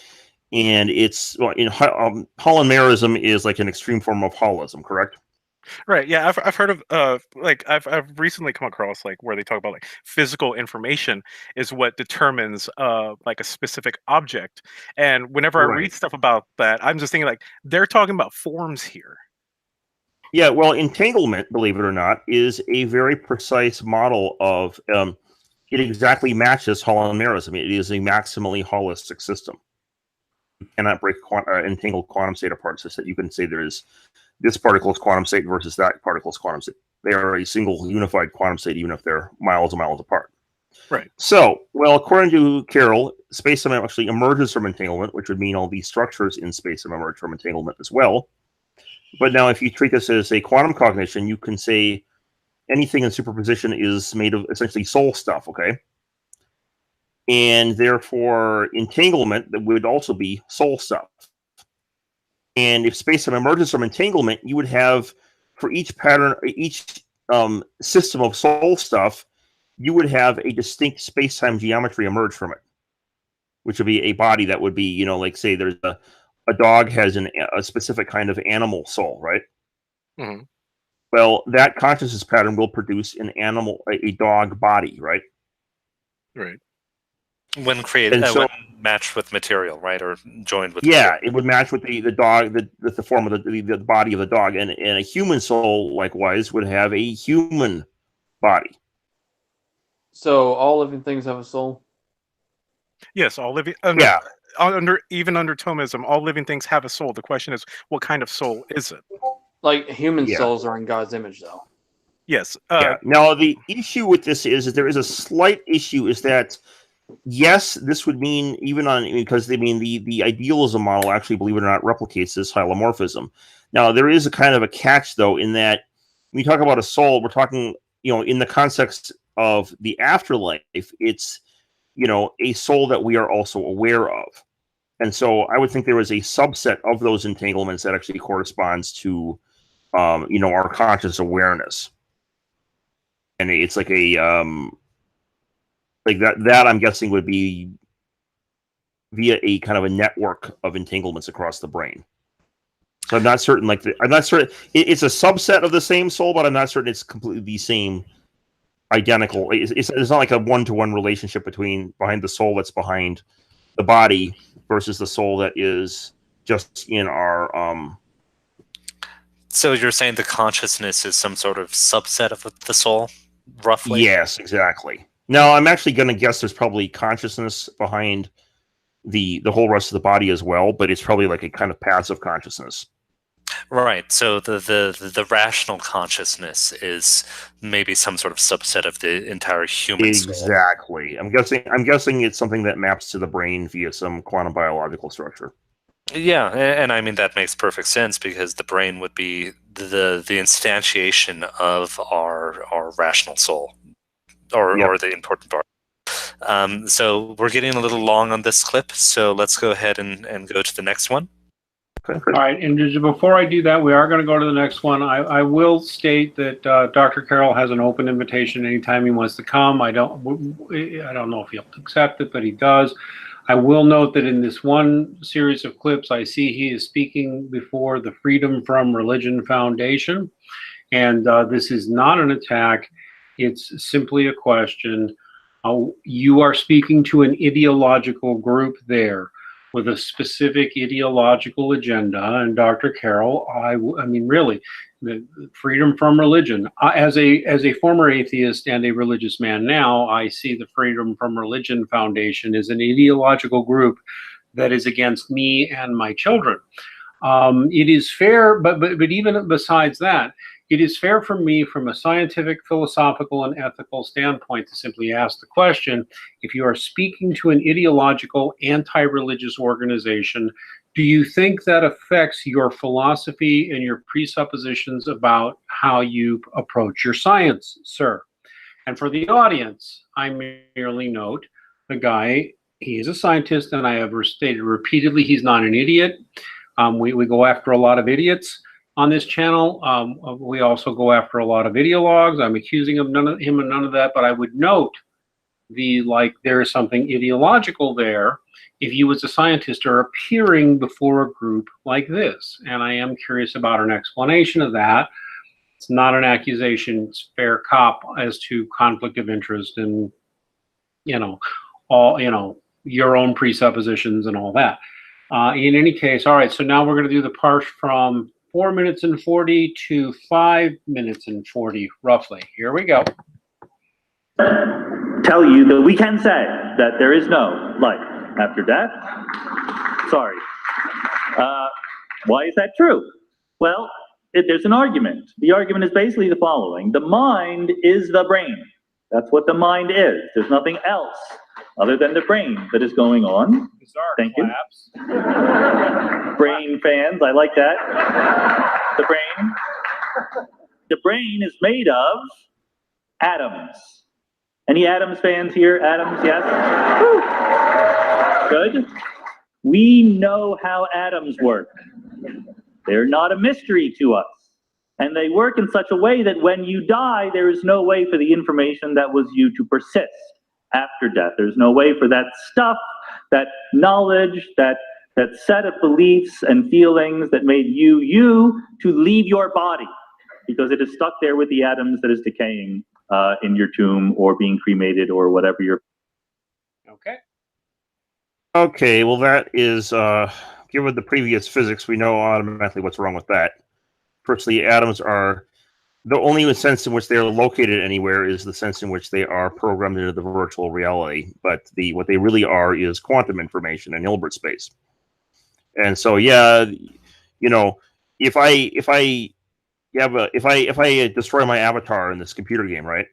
And it's holomerism is like an extreme form of holism, correct? Right. Yeah, I've heard of I've recently come across like where they talk about like physical information is what determines like a specific object. And whenever I read stuff about that, I'm just thinking like they're talking about forms here. Yeah, well, entanglement, believe it or not, is a very precise model of it exactly matches holomerism. It is a maximally holistic system. You cannot break entangled quantum state apart, so that you can say there is this particle's quantum state versus that particle's quantum state. They are a single unified quantum state, even if they're miles and miles apart. Right. So, well, according to Carroll, space-time actually emerges from entanglement, which would mean all these structures in space-time emerge from entanglement as well. But now, if you treat this as a quantum cognition, you can say anything in superposition is made of essentially soul stuff, okay? And therefore, entanglement that would also be soul stuff. And if space-time emerges from entanglement, you would have, for each pattern, each system of soul stuff, you would have a distinct space-time geometry emerge from it, which would be a body that would be, you know, like say there's a dog has a specific kind of animal soul, right? Mm-hmm. Well, that consciousness pattern will produce an animal, a dog body, right? Right. When created, And so, when matched with material, right, or joined with. yeah, material. it would match with the dog, the form of the body of the dog, and a human soul likewise would have a human body. So all living things have a soul? Yes, all living. Yeah. Even under Thomism, all living things have a soul. The question is, what kind of soul is it? Like human Yeah. souls are in God's image, though. Yes. Yeah. Now the issue with this is that there is a slight issue. Is that yes, this would mean even on because they mean the idealism model actually, believe it or not, replicates this hylomorphism. Now there is a kind of a catch though in that when you talk about a soul, we're talking, you know, in the context of the afterlife, it's, you know, a soul that we are also aware of. And so I would think there is a subset of those entanglements that actually corresponds to, you know, our conscious awareness. And it's like a, like that I'm guessing would be via a kind of a network of entanglements across the brain. So I'm not certain, I'm not certain, it's a subset of the same soul, but I'm not certain it's completely the same, identical. It's not like a one-to-one relationship behind the soul that's behind the body versus the soul that is just in our So you're saying the consciousness is some sort of subset of the soul, roughly? Yes, exactly. Now I'm actually going to guess there's probably consciousness behind the whole rest of the body as well, but it's probably like a kind of passive consciousness. Right. So the rational consciousness is maybe some sort of subset of the entire human soul. Exactly. I'm guessing it's something that maps to the brain via some quantum biological structure. Yeah, and I mean that makes perfect sense because the brain would be the instantiation of our rational soul, or the important part. So we're getting a little long on this clip, so let's go ahead and go to the next one. Okay. All right, and just before I do that, we are going to go to the next one. I will state that Dr. Carroll has an open invitation anytime he wants to come. I don't know if he'll accept it, but he does. I will note that in this one series of clips, I see he is speaking before the Freedom from Religion Foundation, and this is not an attack. It's simply a question. You are speaking to an ideological group there with a specific ideological agenda, and Dr. Carroll, I mean, really, the freedom from religion. As a former atheist and a religious man now, I see the Freedom from Religion Foundation as an ideological group that is against me and my children. It is fair, but even besides that, it is fair for me from a scientific, philosophical, and ethical standpoint to simply ask the question, if you are speaking to an ideological, anti-religious organization, do you think that affects your philosophy and your presuppositions about how you approach your science, sir? And for the audience, I merely note the guy, he is a scientist, and I have stated repeatedly he's not an idiot. We go after a lot of idiots on this channel. We also go after a lot of ideologues. I'm accusing him of none of that, but I would note there is something ideological there if you as a scientist are appearing before a group like this. And I am curious about an explanation of that. It's not an accusation, it's fair cop as to conflict of interest and, your own presuppositions and all that. In any case, all right, so now we're going to do the parse from 4 minutes and 40 to 5 minutes and 40, roughly. Here we go. Tell you that we can say that there is no life after death. Sorry. Why is that true? Well, there's an argument. The argument is basically the following. The mind is the brain. That's what the mind is. There's nothing else other than the brain that is going on. Thank you. Brain fans, I like that. The brain is made of atoms. Any Adams fans here? Atoms, yes? Good. We know how atoms work. They're not a mystery to us. And they work in such a way that when you die, there is no way for the information that was you to persist after death. There's no way for that stuff, that knowledge, that set of beliefs and feelings that made you you to leave your body, because it is stuck there with the atoms that is decaying in your tomb or being cremated or whatever you're. Okay. Okay, well that is, given the previous physics, we know automatically what's wrong with that. Firstly, atoms are, the only sense in which they are located anywhere is the sense in which they are programmed into the virtual reality. But what they really are is quantum information in Hilbert space. And so, yeah, you know, if I destroy my avatar in this computer game, right?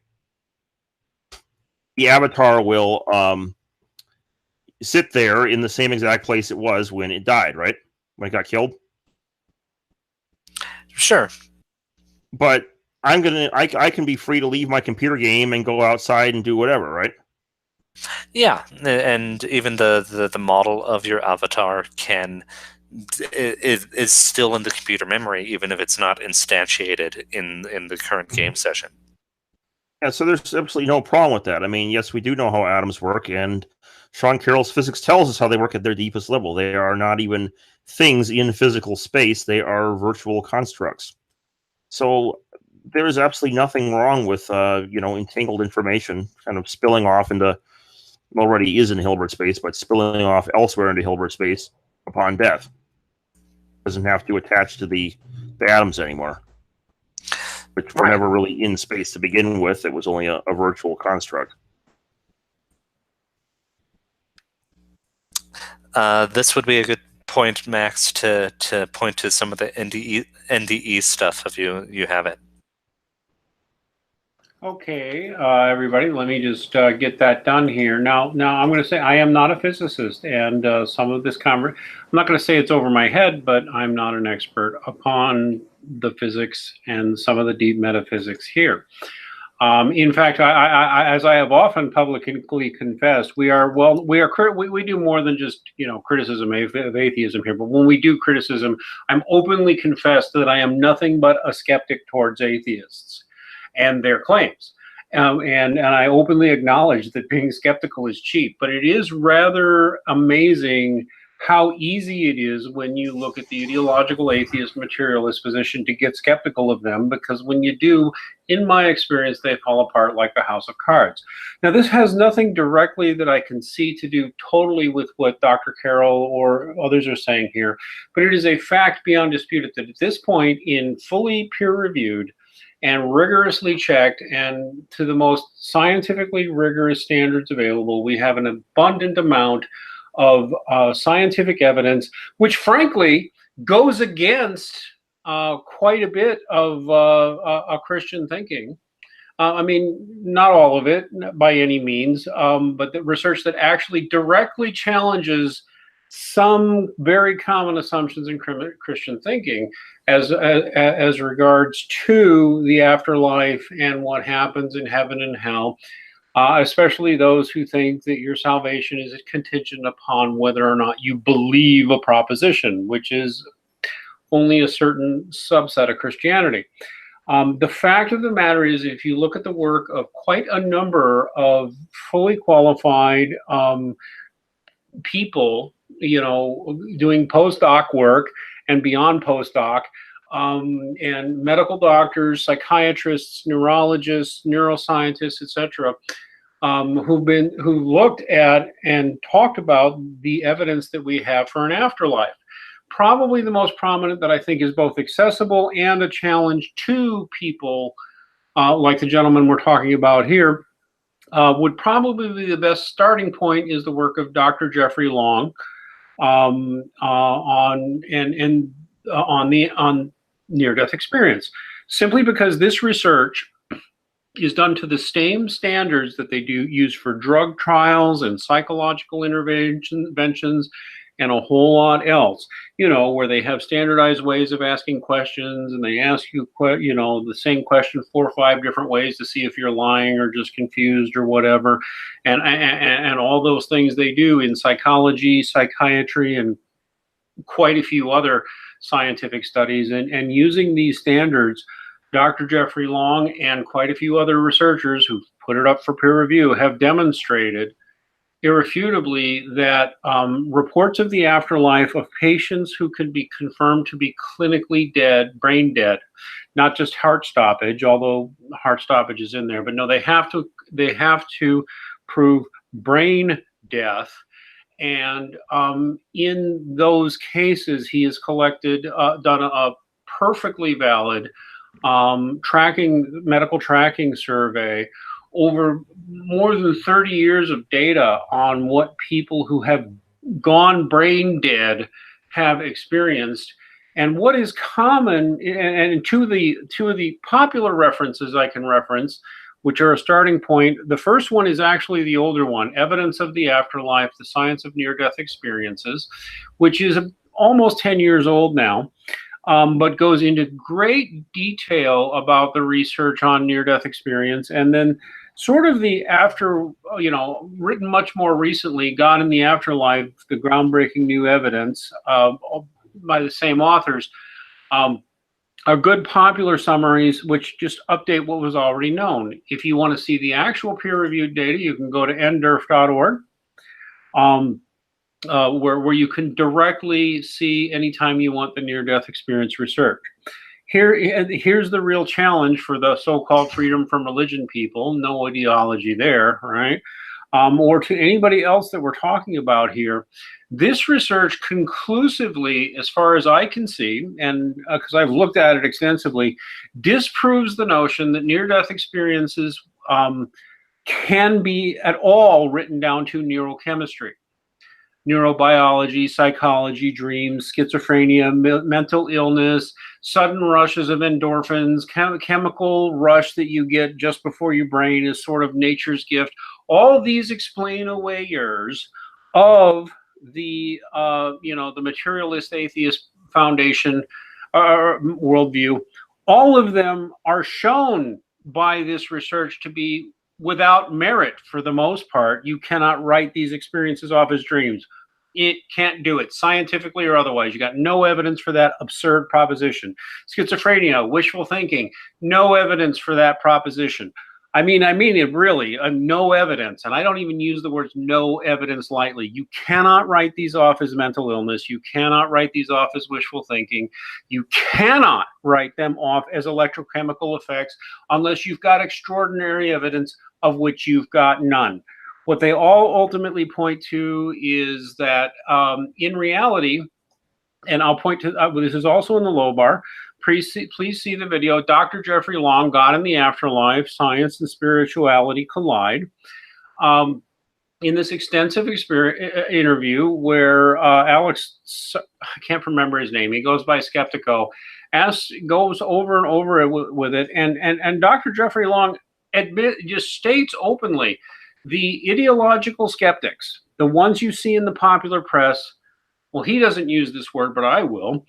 The avatar will sit there in the same exact place it was when it died, right? When it got killed. Sure. But I can be free to leave my computer game and go outside and do whatever, right? Yeah, and even the model of your avatar is still in the computer memory, even if it's not instantiated in the current game session. Yeah, so there's absolutely no problem with that. I mean, yes, we do know how atoms work, and Sean Carroll's physics tells us how they work at their deepest level. They are not even things in physical space. They are virtual constructs. So there is absolutely nothing wrong with, entangled information kind of spilling off into, already is in Hilbert space, but spilling off elsewhere into Hilbert space upon death. Doesn't have to attach to the atoms anymore, which were never really in space to begin with. It was only a virtual construct. This would be a good point, Max, to point to some of the NDE stuff if you have it. Okay, everybody, let me just get that done here. Now I'm going to say I am not a physicist, and some of this I'm not going to say it's over my head, but I'm not an expert upon the physics and some of the deep metaphysics here. In fact, I as I have often publicly confessed, we do more than just criticism of atheism here. But when we do criticism, I'm openly confessed that I am nothing but a skeptic towards atheists and their claims. And I openly acknowledge that being skeptical is cheap, but it is rather amazing how easy it is when you look at the ideological atheist materialist position to get skeptical of them, because when you do, in my experience, they fall apart like a house of cards. Now, this has nothing directly that I can see to do totally with what Dr. Carroll or others are saying here, but it is a fact beyond dispute that at this point, in fully peer-reviewed and rigorously checked and to the most scientifically rigorous standards available, we have an abundant amount of scientific evidence, which frankly goes against quite a bit of a Christian thinking. I mean, not all of it by any means, but the research that actually directly challenges some very common assumptions in Christian thinking as regards to the afterlife and what happens in heaven and hell. Especially those who think that your salvation is contingent upon whether or not you believe a proposition, which is only a certain subset of Christianity. The fact of the matter is, if you look at the work of quite a number of fully qualified people, doing postdoc work and beyond postdoc, and medical doctors, psychiatrists, neurologists, neuroscientists, etc., who looked at and talked about the evidence that we have for an afterlife. Probably the most prominent that I think is both accessible and a challenge to people like the gentleman we're talking about here would probably be the best starting point is the work of Dr. Jeffrey Long on near-death experience, simply because this research is done to the same standards that they do use for drug trials and psychological interventions and a whole lot else, where they have standardized ways of asking questions, and they ask you, the same question 4 or 5 different ways to see if you're lying or just confused or whatever. And all those things they do in psychology, psychiatry, and quite a few other scientific studies. And using these standards, Dr. Jeffrey Long and quite a few other researchers who've put it up for peer review have demonstrated irrefutably that reports of the afterlife of patients who can be confirmed to be clinically dead, brain dead, not just heart stoppage, although heart stoppage is in there, but no, they have to prove brain death. And in those cases, he has done a perfectly valid medical tracking survey over more than 30 years of data on what people who have gone brain dead have experienced. And what is common, and two of the popular references I can reference, which are a starting point. The first one is actually the older one, Evidence of the Afterlife, the Science of Near-Death Experiences, which is almost 10 years old now, but goes into great detail about the research on near-death experience. And then sort of written much more recently, God in the Afterlife, the groundbreaking new evidence by the same authors, are good popular summaries which just update what was already known. If you want to see the actual peer-reviewed data, you can go to nderf.org, where you can directly see anytime you want the near-death experience research. Here's the real challenge for the so-called freedom from religion people, no ideology there, right? Or to anybody else that we're talking about here. This research conclusively, as far as I can see, and because I've looked at it extensively, disproves the notion that near-death experiences can be at all written down to neurochemistry. Neurobiology, psychology, dreams, schizophrenia, mental illness, sudden rushes of endorphins, chemical rush that you get just before your brain is sort of nature's gift. All these explain awayers of the the materialist atheist foundation worldview. All of them are shown by this research to be without merit for the most part. You cannot write these experiences off as dreams. It can't do it scientifically or otherwise. You got no evidence for that absurd proposition. Schizophrenia, wishful thinking, no evidence for that proposition. I mean it really, no evidence. And I don't even use the words no evidence lightly. You cannot write these off as mental illness. You cannot write these off as wishful thinking. You cannot write them off as electrochemical effects unless you've got extraordinary evidence, of which you've got none. What they all ultimately point to is that in reality, and I'll point to, this is also in the low bar, please see the video, Dr. Jeffrey Long, God in the Afterlife, Science and Spirituality Collide. In this extensive interview where Alex, I can't remember his name, he goes by Skeptiko, goes over and over with it, and Dr. Jeffrey Long just states openly, the ideological skeptics, the ones you see in the popular press, well, he doesn't use this word, but I will.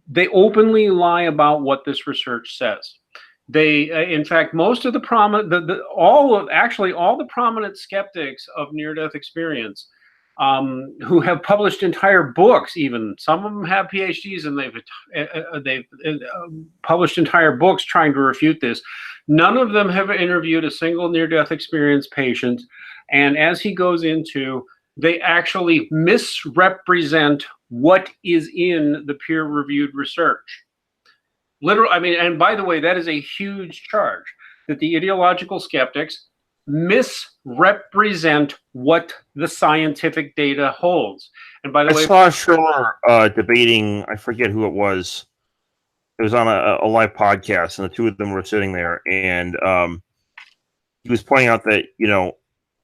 They openly lie about what this research says. They, in fact, most of the prominent, all the prominent skeptics of near-death experience, who have published entire books, even some of them have PhDs, and they've published entire books trying to refute this. None of them have interviewed a single near-death experience patient, and as he goes into, they actually misrepresent what is in the peer-reviewed research. Literally, and by the way, that is a huge charge, that the ideological skeptics misrepresent what the scientific data holds. And by the way, I saw Schirmer debating, I forget who it was. It was on a live podcast, and the two of them were sitting there, and he was pointing out that,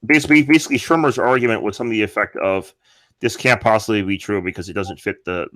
basically Schirmer's argument was some of the effect of, this can't possibly be true because it doesn't fit the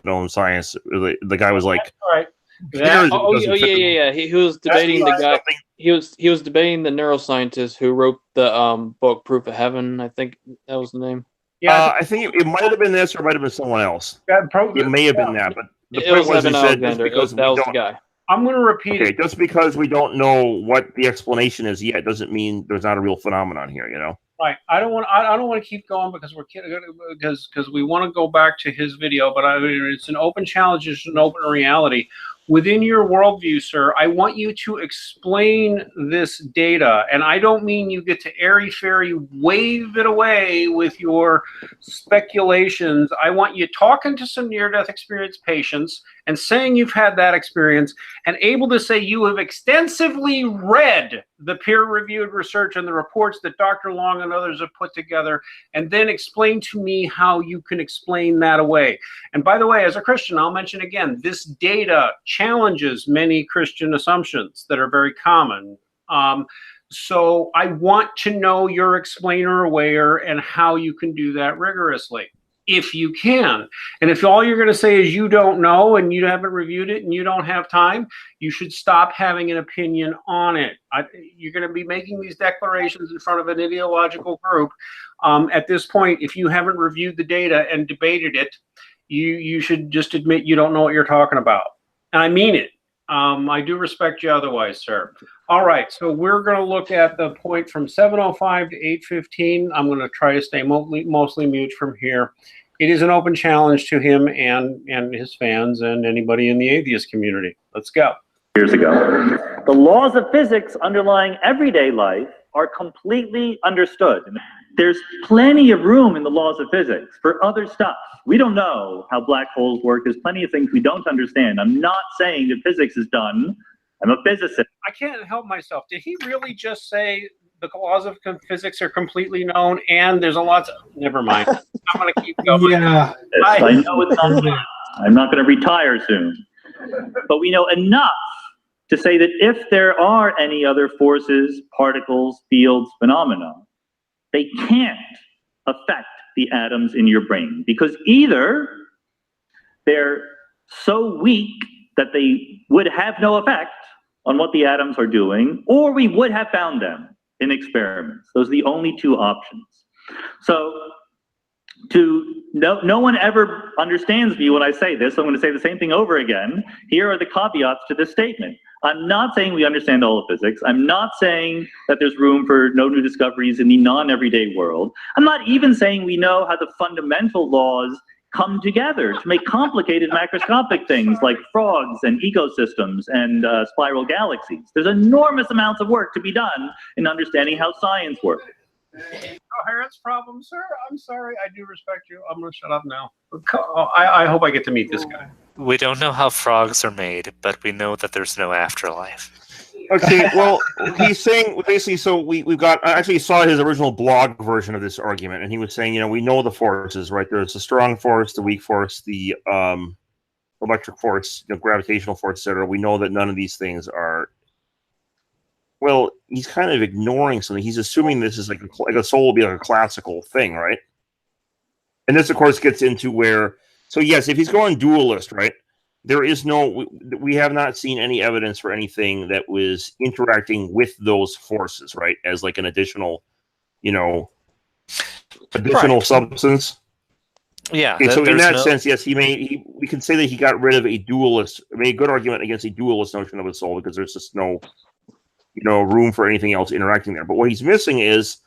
known science. The guy was like, right. Yeah. He was debating the guy. he was debating the neuroscientist who wrote the book Proof of Heaven. I think that was the name. Yeah, I think it might have been this, or it might have been someone else. It may have been that, but the point was, he said just because that was the guy. I'm going to repeat it. Just because we don't know what the explanation is yet doesn't mean there's not a real phenomenon here, you know. Right. I don't want to keep going because because we want to go back to his video, but it's an open challenge, it's an open reality. Within your worldview, sir, I want you to explain this data. And I don't mean you get to airy-fairy wave it away with your speculations. I want you talking to some near-death experience patients and saying you've had that experience and able to say you have extensively read the peer-reviewed research and the reports that Dr. Long and others have put together, and then explain to me how you can explain that away. And by the way, as a Christian, I'll mention again, this data challenges many Christian assumptions that are very common. So I want to know your explainer aware and how you can do that rigorously, if you can. And if all you're going to say is you don't know and you haven't reviewed it and you don't have time, you should stop having an opinion on it. You're going to be making these declarations in front of an ideological group. At this point, if you haven't reviewed the data and debated it, you should just admit you don't know what you're talking about. And I mean it. I do respect you otherwise, sir. All right, so we're going to look at the point from 7:05 to 8:15. I'm going to try to stay mostly mute from here. It is an open challenge to him and his fans and anybody in the atheist community. Let's go. Years ago, the laws of physics underlying everyday life are completely understood. There's plenty of room in the laws of physics for other stuff. We don't know how black holes work. There's plenty of things we don't understand. I'm not saying that physics is done. I'm a physicist. I can't help myself. Did he really just say the laws of physics are completely known and there's a lot of... Never mind. I'm going to keep going. Yeah. I know it's not. I'm not going to retire soon. But we know enough to say that if there are any other forces, particles, fields, phenomena, they can't affect the atoms in your brain, because either they're so weak that they would have no effect on what the atoms are doing, or we would have found them in experiments. Those are the only two options. So no one ever understands me when I say this. So I'm going to say the same thing over again. Here are the caveats to this statement. I'm not saying we understand all of physics. I'm not saying that there's room for no new discoveries in the non-everyday world. I'm not even saying we know how the fundamental laws come together to make complicated macroscopic things like frogs and ecosystems and spiral galaxies. There's enormous amounts of work to be done in understanding how science works. Coherence problem, sir? I'm sorry. I do respect you. I'm going to shut up now. I hope I get to meet this guy. We don't know how frogs are made, but we know that there's no afterlife. Okay, well, he's saying basically. So we've got. I actually saw his original blog version of this argument, and he was saying, we know the forces, right? There's the strong force, the weak force, the electric force, gravitational force, etc. We know that none of these things are. Well, he's kind of ignoring something. He's assuming this is like a soul will be like a classical thing, right? And this, of course, gets into where. So yes, if he's going dualist, right? There is we have not seen any evidence for anything that was interacting with those forces, right? As like an additional, substance. Yeah. Okay, so in that sense, yes, we can say that he got rid of a dualist, made a good argument against a dualist notion of a soul, because there's just no, room for anything else interacting there. But what he's missing is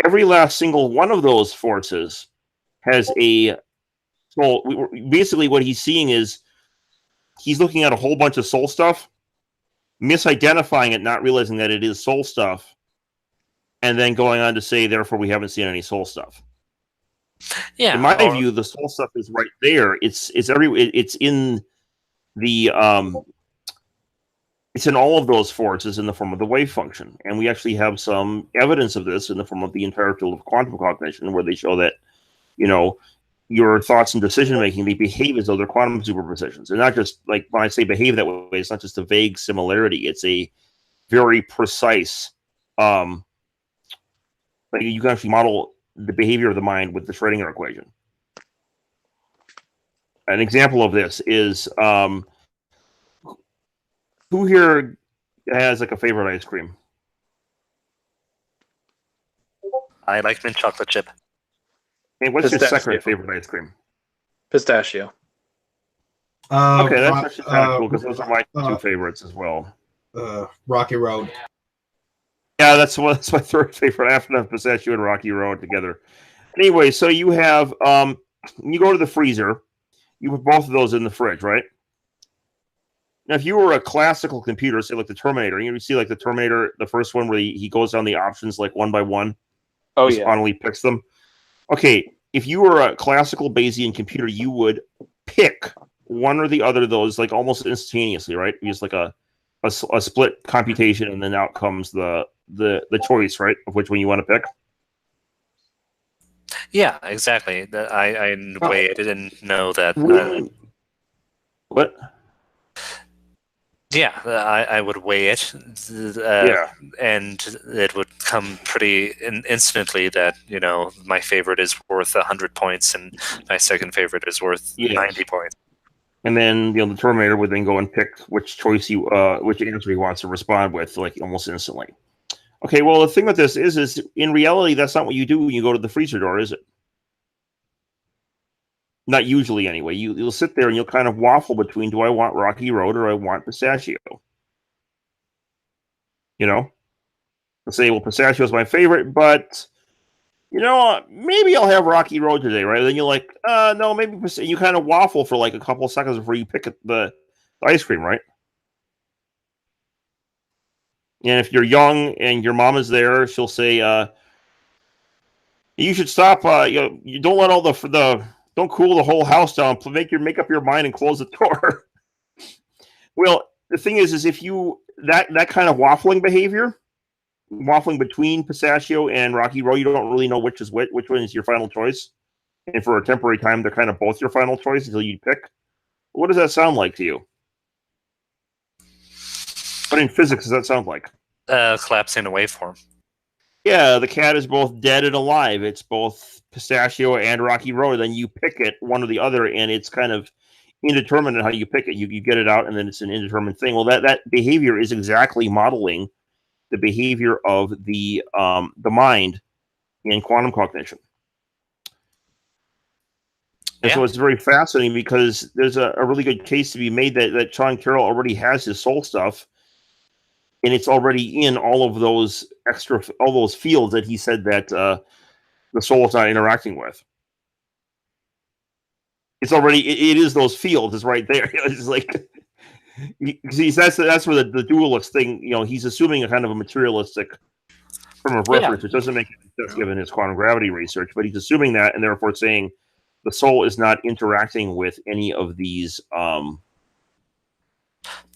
every last single one of those forces has a soul. Basically, what he's seeing is he's looking at a whole bunch of soul stuff, misidentifying it, not realizing that it is soul stuff, and then going on to say, therefore, we haven't seen any soul stuff. Yeah. In my view, the soul stuff is right there. It's in the it's in all of those forces in the form of the wave function, and we actually have some evidence of this in the form of the entire field of quantum cognition, where they show that your thoughts and decision making, they behave as though they're quantum superpositions. And not just like when I say behave that way, it's not just a vague similarity. It's a very precise, like you can actually model the behavior of the mind with the Schrödinger equation. An example of this is who here has like a favorite ice cream? I like mint chocolate chip. And what's your Pistachio. second favorite ice cream? Pistachio. Okay, that's actually kind of cool because those are my two favorites as well. Rocky Road. Yeah, that's my third favorite after the Pistachio and Rocky Road together. Anyway, so you have you go to the freezer, you put both of those in the fridge, right? Now, if you were a classical computer, say like the Terminator, you see like the Terminator, the first one where he goes down the options like one by one. Oh, just yeah. finally picks them. Okay, if you were a classical Bayesian computer, you would pick one or the other of those like almost instantaneously, right? Use like a split computation, and then out comes the choice, right, of which one you want to pick. Yeah, exactly. I didn't know that. What? Yeah, I would weigh it, and it would come pretty instantly that, you know, my favorite is worth 100 points and my second favorite is worth 90 points. And then, you know, the Terminator would then go and pick which choice which answer he wants to respond with, like almost instantly. Okay, well, the thing with this is in reality, that's not what you do when you go to the freezer door, is it? Not usually, anyway. You'll sit there and you'll kind of waffle between, do I want Rocky Road or I want Pistachio? You know? I'll say, well, Pistachio is my favorite, but, you know, maybe I'll have Rocky Road today, right? And then you're like, no, maybe you kind of waffle for like a couple of seconds before you pick the ice cream, right? And if you're young and your mom is there, she'll say, you should stop, you don't let all don't cool the whole house down. Make up your mind and close the door. Well, the thing is if you that kind of waffling behavior, waffling between Pistachio and Rocky Road, you don't really know which one is your final choice. And for a temporary time, they're kind of both your final choice until you pick. What does that sound like to you? What in physics does that sound like? Collapsing a waveform. Yeah, the cat is both dead and alive. It's both Pistachio and Rocky Road. Then you pick it, one or the other, and it's kind of indeterminate how you pick it. You get it out, and then it's an indeterminate thing. Well, that behavior is exactly modeling the behavior of the mind in quantum cognition. And so it's very fascinating because there's a really good case to be made that Sean Carroll already has his soul stuff, and it's already in all of those fields that he said that the soul is not interacting with. It's already, it is those fields. It's right there. It's like, that's where the dualist thing, you know, he's assuming a kind of a materialistic frame of reference, which doesn't make any sense given his quantum gravity research, but he's assuming that and therefore saying the soul is not interacting with any of these.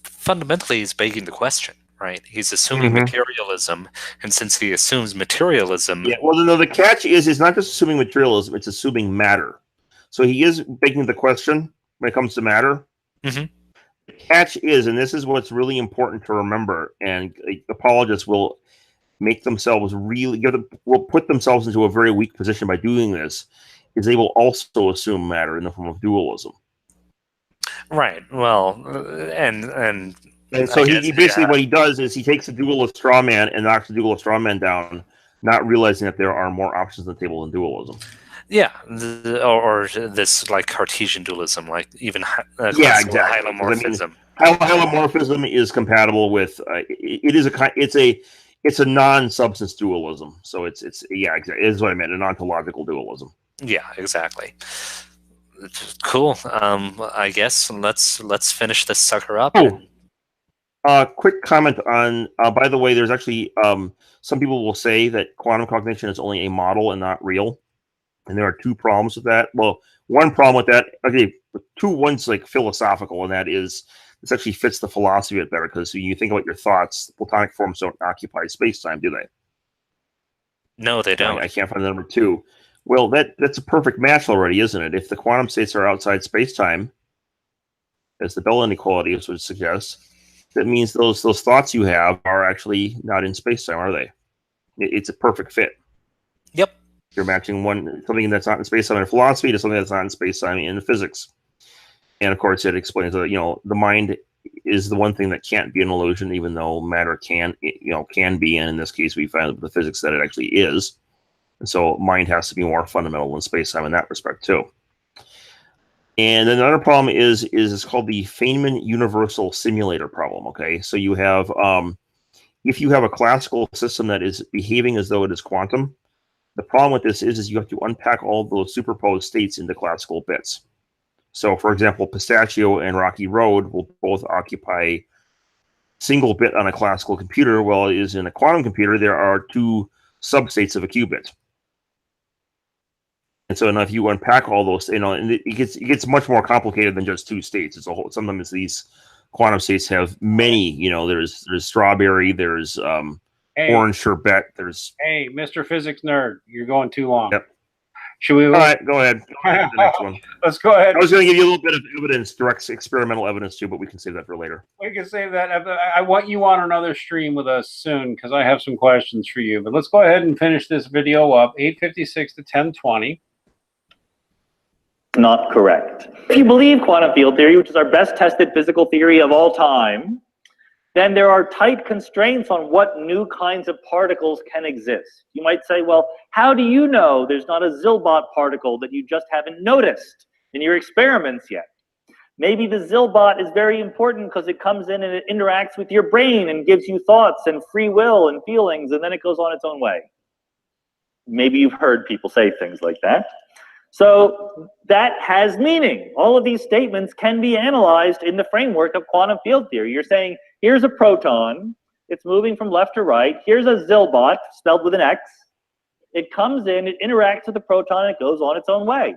Fundamentally, he's begging the question. Right, he's assuming materialism, and since he assumes materialism, the catch is it's not just assuming materialism; it's assuming matter. So he is making the question when it comes to matter. The catch is, and this is what's really important to remember, and apologists will make themselves will put themselves into a very weak position by doing this. Is they will also assume matter in the form of dualism. Right. Well, and so he basically what he does is he takes a dualist straw man and knocks the dualist straw man down, not realizing that there are more options on the table than dualism. Yeah, or this like Cartesian dualism, like even exactly. Hylomorphism. Hylomorphism is compatible with it's a non-substance dualism. So it's exactly. Is what I meant, an ontological dualism. Yeah, exactly. Cool. I guess let's finish this sucker up. Quick comment on. By the way, there's actually some people will say that quantum cognition is only a model and not real, and there are two problems with that. Well, one problem with that. Okay, one's like philosophical, and that is this actually fits the philosophy a bit better because when you think about your thoughts, Platonic forms don't occupy space-time, do they? No, they don't. I can't find the number two. Well, that's a perfect match already, isn't it? If the quantum states are outside space-time, as the Bell inequality would suggest, that means those thoughts you have are actually not in space-time, are they? It's a perfect fit. Yep. You're matching something that's not in space-time in philosophy to something that's not in space-time in physics. And of course, it explains that the mind is the one thing that can't be an illusion, even though matter can be, and in this case we found with the physics that it actually is. And so mind has to be more fundamental than space-time in that respect too. And then another problem is it's called the Feynman universal simulator problem. Okay, so you have if you have a classical system that is behaving as though it is quantum, the problem with this is you have to unpack all of those superposed states into classical bits. So, for example, Pistachio and Rocky Road will both occupy single bit on a classical computer, while it is in a quantum computer, there are two substates of a qubit. And so now if you unpack all those, and it gets much more complicated than just two states. It's a whole. Sometimes these quantum states have many. There's strawberry, there's orange sherbet, there's. Hey, Mr. Physics nerd, you're going too long. Yep. Should we? All right, go ahead. Go ahead to the next one. Let's go ahead. I was going to give you a little bit of evidence, direct experimental evidence too, but we can save that for later. We can save that. I want you on another stream with us soon because I have some questions for you. But let's go ahead and finish this video up. 8:56 to 10:20. Not correct. If you believe quantum field theory, which is our best tested physical theory of all time, then there are tight constraints on what new kinds of particles can exist. You might say, well, how do you know there's not a Zilbot particle that you just haven't noticed in your experiments yet? Maybe the Zilbot is very important because it comes in and it interacts with your brain and gives you thoughts and free will and feelings, and then it goes on its own way. Maybe you've heard people say things like that. So that has meaning. All of these statements can be analyzed in the framework of quantum field theory. You're saying, here's a proton, it's moving from left to right, here's a Zilbot, spelled with an X, it comes in, it interacts with the proton, and it goes on its own way.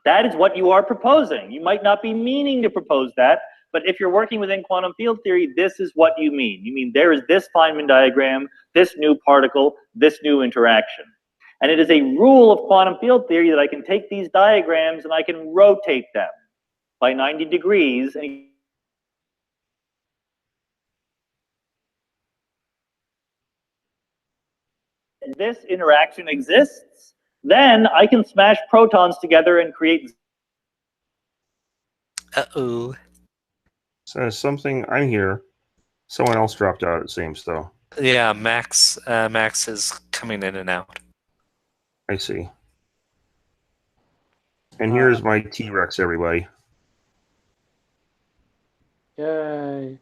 That is what you are proposing. You might not be meaning to propose that, but if you're working within quantum field theory, this is what you mean. You mean there is this Feynman diagram, this new particle, this new interaction. And it is a rule of quantum field theory that I can take these diagrams and I can rotate them by 90 degrees. And this interaction exists, then I can smash protons together and create. Uh-oh. So something, I'm here. Someone else dropped out, it seems, though. Yeah, Max is coming in and out. I see. And here's my T-Rex, everybody. Yay.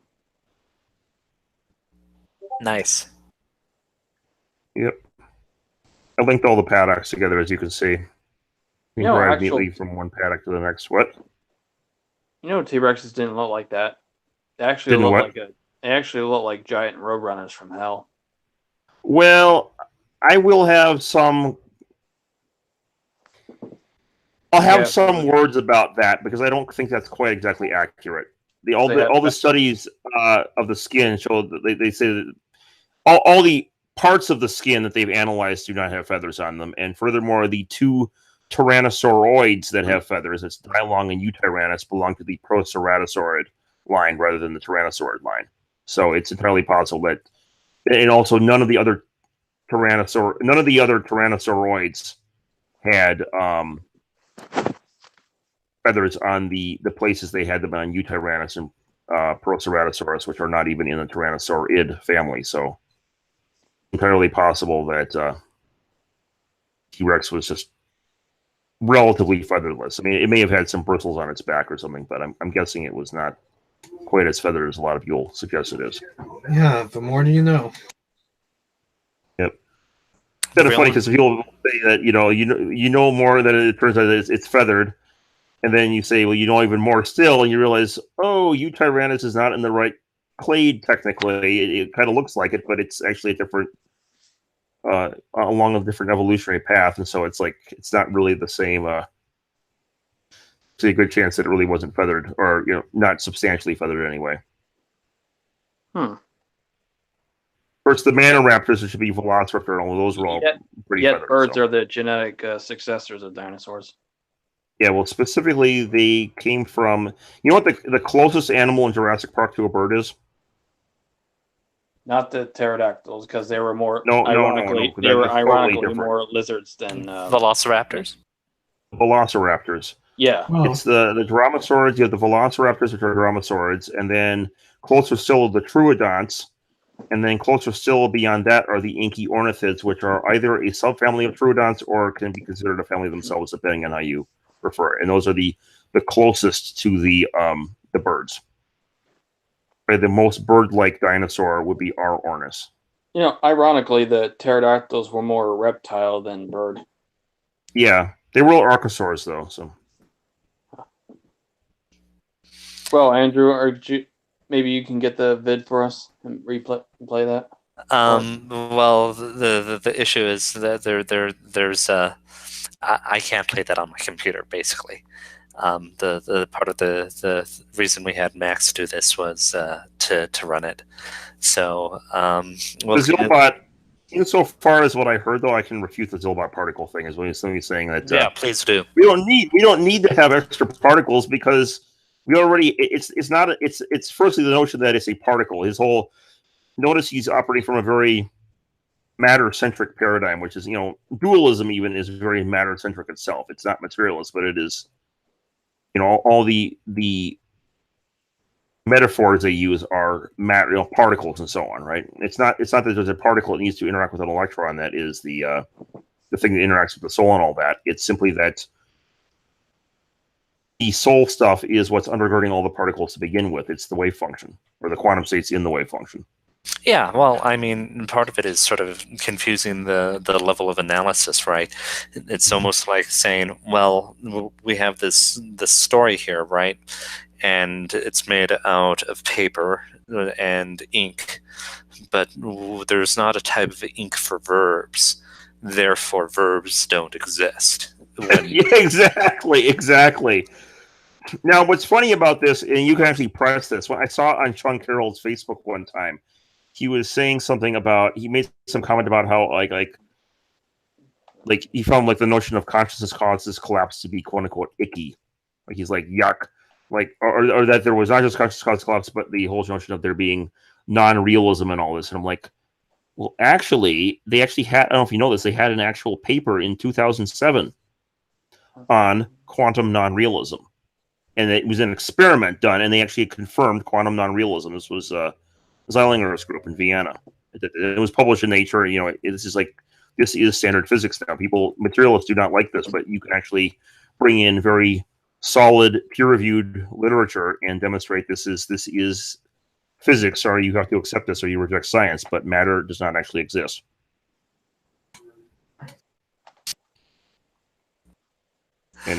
Nice. Yep. I linked all the paddocks together, as you can see. You can drive immediately from one paddock to the next. What? T-Rexes didn't look like that. They actually look like giant roadrunners from hell. Well, I will have some. I'll have some words about that because I don't think that's quite exactly accurate. All the studies of the skin show that they say that all the parts of the skin that they've analyzed do not have feathers on them, and furthermore, the two tyrannosauroids that have feathers, it's Dilong and Eutyrannus, belong to the Proceratosaurid line rather than the Tyrannosaurid line. So it's entirely possible that, and also none of the other tyrannosauroids had feathers on the places they had them on Eutyrannus and Proceratosaurus, which are not even in the Tyrannosaurid family. So entirely possible that T-Rex was just relatively featherless. I mean, it may have had some bristles on its back or something, but I'm guessing it was not quite as feathered as a lot of you will suggest it is. Yeah, the more you know. Yep. It's kind of funny because people say that you know more than it turns out it's feathered, and then you say, well, you know even more still, and you realize, oh, Eutyrannus is not in the right clade technically. It kind of looks like it, but it's actually a different. Along a different evolutionary path, and so it's like it's not really the same. It's a good chance that it really wasn't feathered, or not substantially feathered anyway. Of course, the Maniraptors should be Velociraptor, and all those were all pretty feathered. Birds are the genetic successors of dinosaurs. Yeah, well, specifically, they came from. You know what the closest animal in Jurassic Park to a bird is? Not the pterodactyls, because they were more no, ironically totally more lizards than Velociraptors. Velociraptors. Yeah. Oh. It's the dromaeosaurs, you have the velociraptors, which are dromaeosaurs, and then closer still the troodonts, and then closer still beyond that are the inky ornithids, which are either a subfamily of troodonts or can be considered a family themselves, depending on how you refer. And those are the closest to the birds. Right, the most bird-like dinosaur would be our Ornis. You know, ironically, the pterodactyls were more reptile than bird. Yeah, they were all archosaurs, though. So, well, Andrew, maybe you can get the vid for us and play that. Well, the issue is that there's I can't play that on my computer, basically. The part of the reason we had Max do this was to run it. So the Zilbot, insofar as what I heard, though, I can refute the Zilbot particle thing. Is what he's saying that yeah, please do. We don't need to have extra particles because we already it's firstly the notion that it's a particle. His whole notice he's operating from a very matter-centric paradigm, which is, dualism even is very matter-centric itself. It's not materialist, but it is, all the metaphors they use are matter, particles and so on, right? It's not that there's a particle that needs to interact with an electron that is the thing that interacts with the soul and all that. It's simply that the soul stuff is what's undergirding all the particles to begin with. It's the wave function, or the quantum states in the wave function. Yeah, well, I mean, part of it is sort of confusing the level of analysis, right? It's almost like saying, well, we have this story here, right? And it's made out of paper and ink, but there's not a type of ink for verbs. Therefore, verbs don't exist. Yeah, exactly. Now, what's funny about this, and you can actually press this, when I saw on Sean Carroll's Facebook one time, he was saying something about, he made some comment about how like he found like the notion of consciousness causes collapse to be quote unquote icky. Like he's like, yuck. Like, or that there was not just consciousness cause collapse, but the whole notion of there being non-realism and all this. And I'm like, well, actually, they actually had, I don't know if you know this, they had an actual paper in 2007 on quantum non-realism. And it was an experiment done, and they actually confirmed quantum non-realism. This was Zeilinger's group in Vienna. It was published in Nature. This is standard physics now. Materialists do not like this, but you can actually bring in very solid, peer-reviewed literature and demonstrate this is physics, or you have to accept this, or you reject science. But matter does not actually exist. And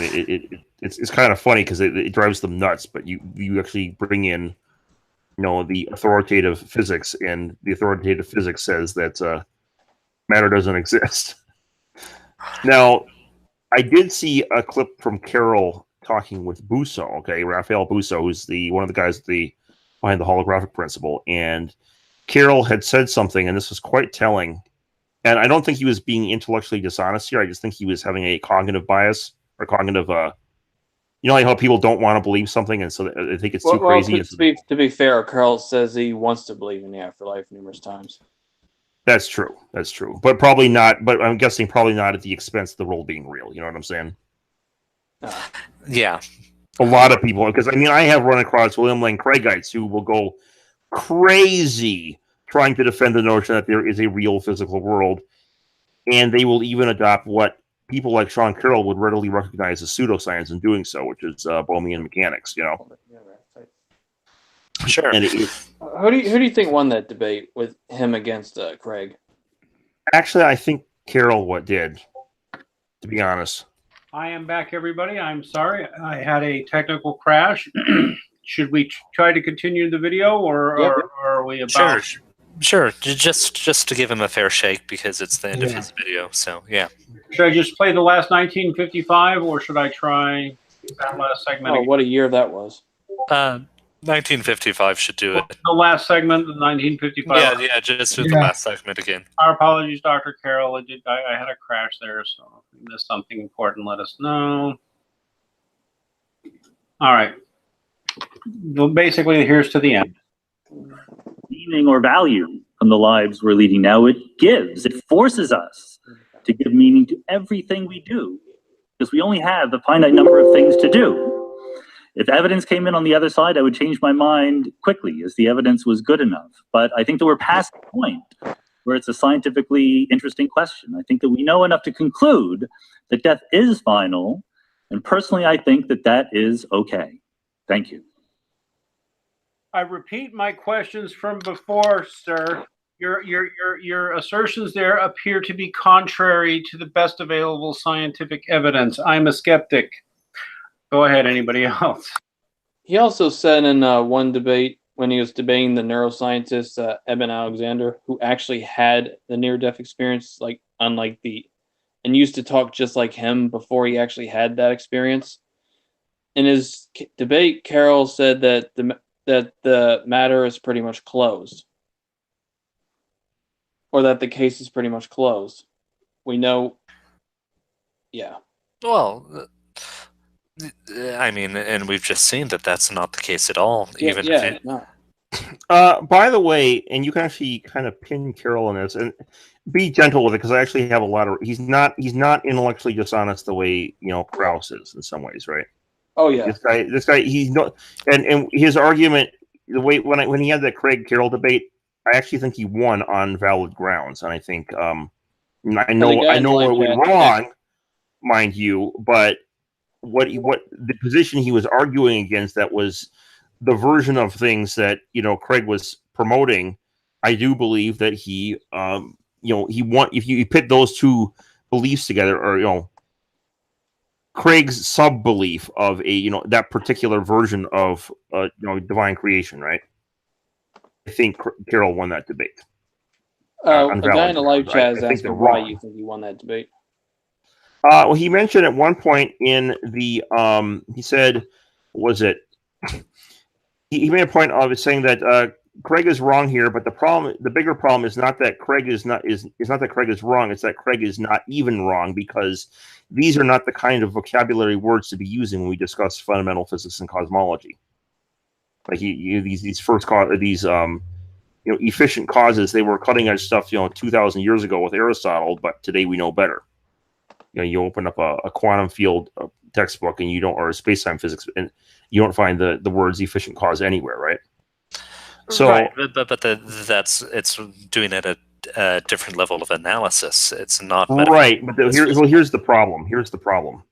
it's kind of funny because it drives them nuts. But you actually bring in the authoritative physics, and the authoritative physics says that matter doesn't exist. Now, I did see a clip from Carroll talking with Busso, Raphael Busso, who's one of the guys behind the holographic principle, and Carroll had said something, and this was quite telling. And I don't think he was being intellectually dishonest here. I just think he was having a cognitive bias, or cognitive like how people don't want to believe something, and so they think it's too crazy. To be fair, Carroll says he wants to believe in the afterlife numerous times. That's true. But probably not. But I'm guessing probably not at the expense of the world being real. You know what I'm saying? Yeah. A lot of people, because I have run across William Lane Craigites who will go crazy trying to defend the notion that there is a real physical world, and they will even adopt what people like Sean Carroll would readily recognize as pseudoscience in doing so, which is Bohmian mechanics. Sure. And who do you think won that debate with him against Craig? Actually, I think Carroll did, to be honest. I am back, everybody. I'm sorry. I had a technical crash. Should we try to continue the video, or are we about? Sure. Just to give him a fair shake, because it's the end of his video. So, yeah. Should I just play the last 1955, or should I try that last segment? Oh, what a year that was. 1955 should do it. The last segment, the 1955. Yeah, just do the last segment again. Our apologies, Dr. Carroll. I had a crash there, so if you missed something important, let us know. All right. Well, basically, here's to the end. Meaning or value from the lives we're leading now, it forces us to give meaning to everything we do, because we only have a finite number of things to do. If evidence came in on the other side, I would change my mind quickly as the evidence was good enough. But I think that we're past the point where it's a scientifically interesting question. I think that we know enough to conclude that death is final, and personally, I think that that is okay. Thank you. I repeat my questions from before, sir. Your assertions there appear to be contrary to the best available scientific evidence. I'm a skeptic. Go ahead, anybody else? He also said in one debate when he was debating the neuroscientist Eben Alexander, who actually had the near-death experience, like unlike and used to talk just like him before he actually had that experience. In his debate, Carroll said that the matter is pretty much closed, or that the case is pretty much closed. We know, yeah. Well, I mean, and we've just seen that that's not the case at all. No. By the way, and you can actually kind of pin Carroll in this, and be gentle with it, because I actually have a lot of. He's not intellectually dishonest the way Krauss is in some ways, right? Oh yeah. This guy, he's not, and his argument, the way when he had that Craig Carroll debate, I actually think he won on valid grounds, and I think I know it went wrong, mind you, but what the position he was arguing against, that was the version of things that Craig was promoting. I do believe that he if you put those two beliefs together, or Craig's sub belief of that particular version of divine creation, right? I think Carroll won that debate. A guy in the live chat is asking why you think he won that debate. Well, he mentioned at one point in the he said, was it? He made a point of saying that Craig is wrong here, but the bigger problem is not that Craig is not that Craig is wrong. It's that Craig is not even wrong, because these are not the kind of vocabulary words to be using when we discuss fundamental physics and cosmology. Like these efficient causes, they were cutting edge stuff 2,000 years ago with Aristotle, but today we know better. You open up a quantum field textbook and or space-time physics, and you don't find the words efficient cause anywhere, right? So, right, but it's doing it at a different level of analysis. It's not right. But here's the problem.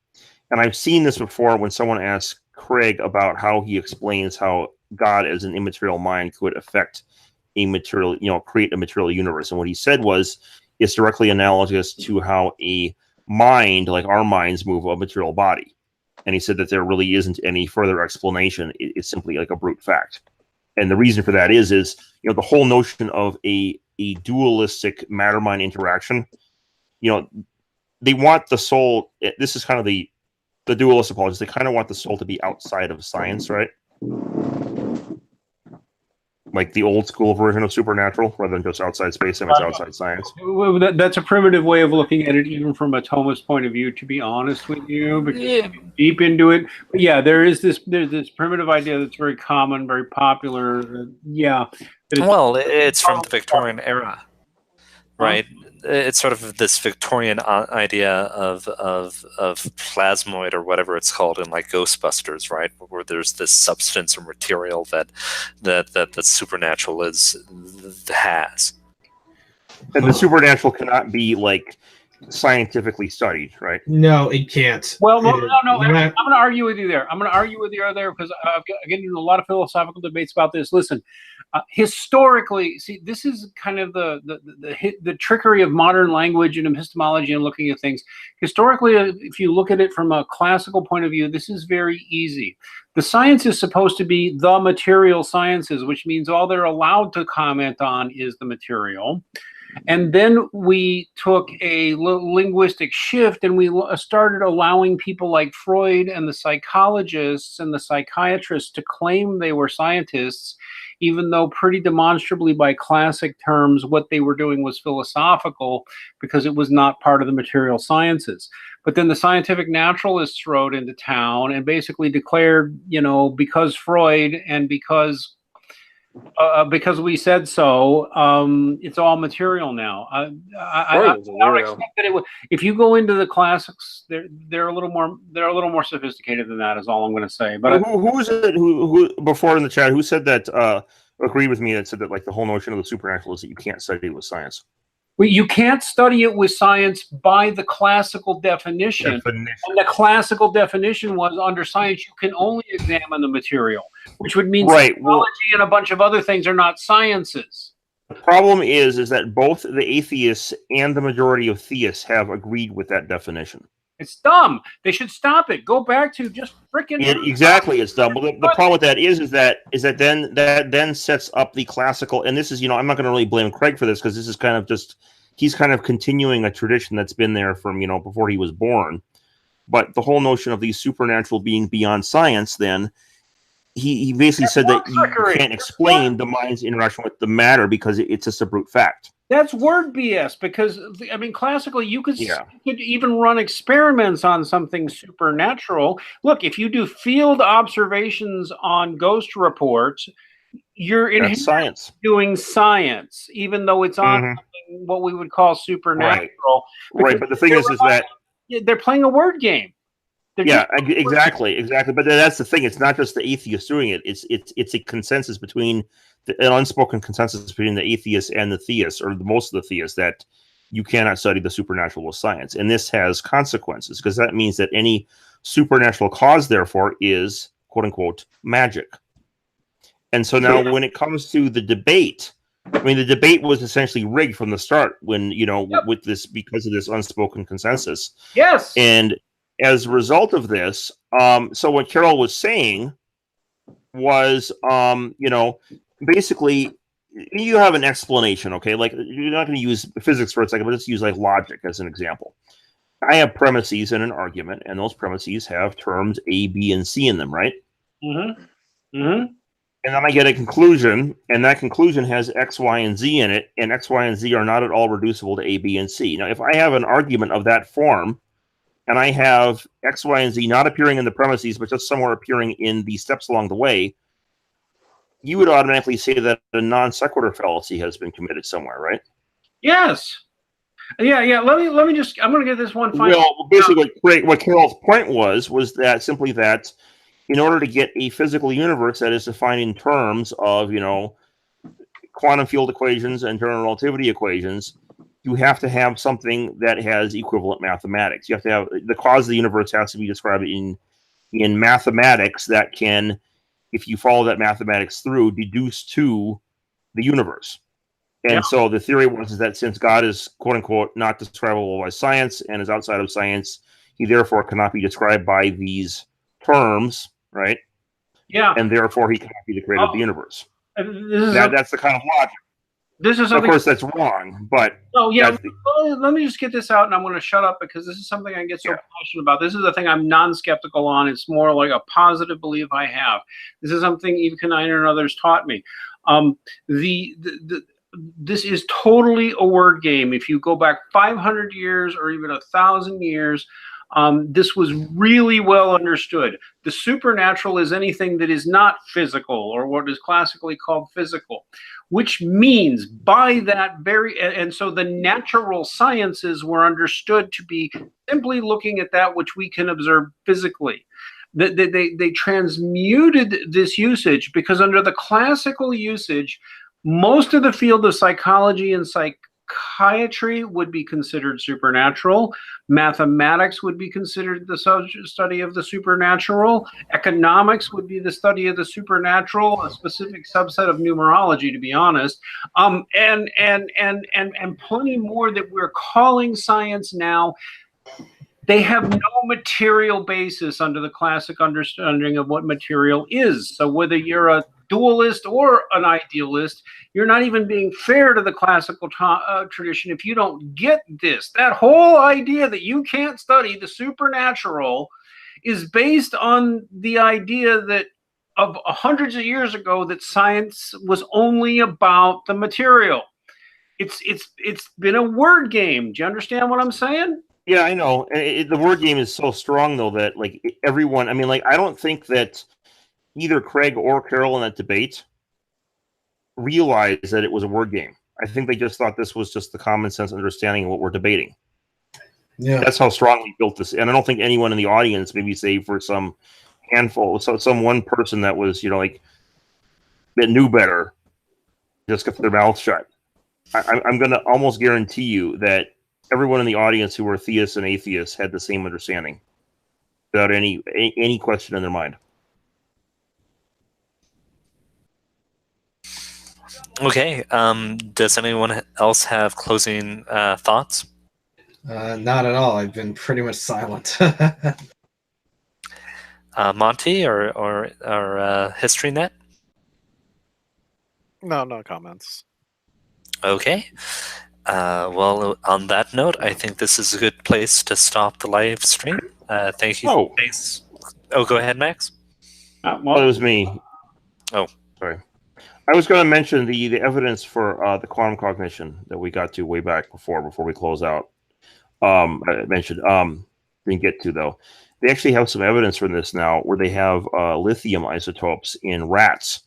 And I've seen this before when someone asks Craig about how he explains how God as an immaterial mind could affect a material, create a material universe. And what he said was, it's directly analogous to how a mind, like our minds, move a material body. And he said that there really isn't any further explanation. It's simply like a brute fact. And the reason for that is the whole notion of a dualistic matter-mind interaction. They want the soul. This is kind of the dualist apologists. They kind of want the soul to be outside of science, right? Like the old school version of supernatural, rather than just outside space and it's outside science. That's a primitive way of looking at it, even from a Thomist point of view, to be honest with you, because you get deep into it. But yeah, there's this primitive idea that's very common, very popular. It's from the Victorian era, right? It's sort of this Victorian idea of plasmoid, or whatever it's called in like Ghostbusters, right? Where there's this substance or material that supernatural has. And the supernatural cannot be like scientifically studied, right? No, it can't. Well, no. I'm going to argue with you there. Because I've getting into a lot of philosophical debates about this. Listen, historically, see, this is kind of the trickery of modern language and epistemology and looking at things. Historically, if you look at it from a classical point of view, this is very easy. The science is supposed to be the material sciences, which means all they're allowed to comment on is the material. And then we took a linguistic shift, and we started allowing people like Freud and the psychologists and the psychiatrists to claim they were scientists, even though pretty demonstrably by classic terms what they were doing was philosophical, because it was not part of the material sciences. But then the scientific naturalists rode into town and basically declared, because Freud and because because we said so. It's all material now. I don't expect that it would. If you go into the classics, they're a little more sophisticated than that. Is all I'm going to say. But who was it? Who before in the chat? Who said that? Agreed with me that said that like the whole notion of the supernatural is that you can't study it with science. Well, you can't study it with science by the classical definition. And the classical definition was under science you can only examine the material, which would mean psychology and a bunch of other things are not sciences. The problem is that both the atheists and the majority of theists have agreed with that definition. It's dumb. They should stop it. Go back to just freaking. Exactly, it's dumb. Well, the problem with that is that then sets up the classical. And this is, I'm not going to really blame Craig for this because this is kind of just he's kind of continuing a tradition that's been there from before he was born. But the whole notion of the supernatural being beyond science, then he basically said that you can't explain the mind's interaction with the matter because it's just a brute fact. That's word BS because, classically, you could even run experiments on something supernatural. Look, if you do field observations on ghost reports, you're doing science, even though it's on what we would call supernatural. Right, but the thing is that they're playing a word game. Exactly. But that's the thing. It's not just the atheists doing it. It's a consensus between an unspoken consensus between the atheists and the theists, or most of the theists, that you cannot study the supernatural with science. And this has consequences because that means that any supernatural cause, therefore, is quote unquote magic. And so now when it comes to the debate, the debate was essentially rigged from the start when, with this, because of this unspoken consensus. Yes. And as a result of this, so what Carroll was saying was, basically, you have an explanation, okay? Like, you're not going to use physics for a second, but just use, like, logic as an example. I have premises in an argument, and those premises have terms A, B, and C in them, right? Mm-hmm. Mm-hmm. And then I get a conclusion, and that conclusion has X, Y, and Z in it, and X, Y, and Z are not at all reducible to A, B, and C. Now, if I have an argument of that form, and I have X, Y, and Z not appearing in the premises, but just somewhere appearing in the steps along the way, you would automatically say that a non sequitur fallacy has been committed somewhere, right? Yes. Yeah. Let me just. I'm going to get this one final. Well, basically, what Carroll's point was that simply that in order to get a physical universe that is defined in terms of quantum field equations and general relativity equations, you have to have something that has equivalent mathematics. You have to have the cause of the universe has to be described in mathematics that can, if you follow that mathematics through, deduce to the universe. And so the theory was that since God is quote unquote not describable by science and is outside of science, he therefore cannot be described by these terms, right? Yeah. And therefore he cannot be the creator of the universe. That's the kind of logic. This is something, of course, that's wrong, but let me just get this out, and I'm going to shut up because this is something I get so passionate about. This is the thing I'm non-skeptical on. It's more like a positive belief I have. This is something Eve Kaniner and others taught me. This is totally a word game. If you go back 500 years or even 1,000 years, this was really well understood. The supernatural is anything that is not physical, or what is classically called physical, which means by that and so the natural sciences were understood to be simply looking at that which we can observe physically. They transmuted this usage because under the classical usage, most of the field of psychology and psychiatry would be considered supernatural. Mathematics would be considered the study of the supernatural. Economics would be the study of the supernatural, a specific subset of numerology, to be honest. And plenty more that we're calling science now. They have no material basis under the classic understanding of what material is. So whether you're a dualist or an idealist, you're not even being fair to the classical tradition if you don't get this. That whole idea that you can't study the supernatural is based on the idea that of hundreds of years ago that science was only about the material. It's been a word game. Do you understand what I'm saying? Yeah, I know. The word game is so strong, though, that everyone. I don't think that either Craig or Carroll in that debate realize that it was a word game. I think they just thought this was just the common sense understanding of what we're debating. Yeah. That's how strongly built this. And I don't think anyone in the audience, maybe save for some handful, some one person that was, that knew better, just kept their mouth shut. I'm going to almost guarantee you that everyone in the audience who were theists and atheists had the same understanding without any question in their mind. Okay. Does anyone else have closing thoughts? Not at all. I've been pretty much silent. Monty or HistoryNet? No comments. Okay. Well, on that note, I think this is a good place to stop the live stream. Thank you. Oh. Thanks. Oh, go ahead, Max. Well, it was me. Oh. Sorry. I was going to mention the evidence for the quantum cognition that we got to way back before we close out. I mentioned didn't get to though. They actually have some evidence for this now, where they have lithium isotopes in rats.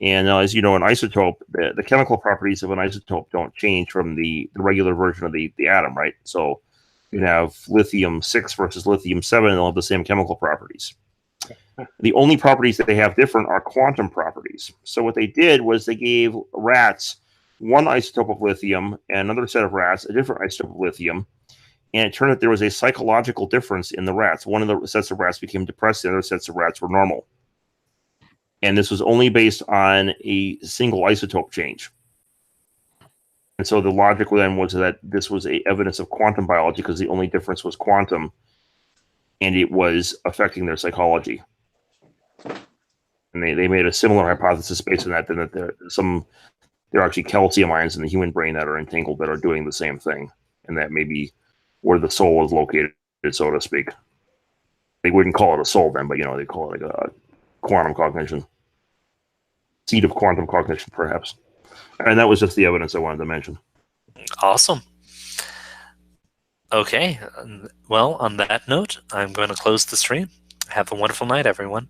And as you know, an isotope, the chemical properties of an isotope don't change from the regular version of the atom, right? So you have lithium-6 versus lithium-7, and they'll have the same chemical properties. The only properties that they have different are quantum properties. So what they did was they gave rats one isotope of lithium and another set of rats a different isotope of lithium. And it turned out there was a psychological difference in the rats. One of the sets of rats became depressed, the other sets of rats were normal. And this was only based on a single isotope change. And so the logic then was that this was evidence of quantum biology because the only difference was quantum, and it was affecting their psychology. And they made a similar hypothesis based on that, that there are actually calcium ions in the human brain that are entangled that are doing the same thing, and that maybe where the soul is located, so to speak. They wouldn't call it a soul then, but they call it like a quantum cognition. Seed of quantum cognition, perhaps. And that was just the evidence I wanted to mention. Awesome. Okay. Well, on that note, I'm going to close the stream. Have a wonderful night, everyone.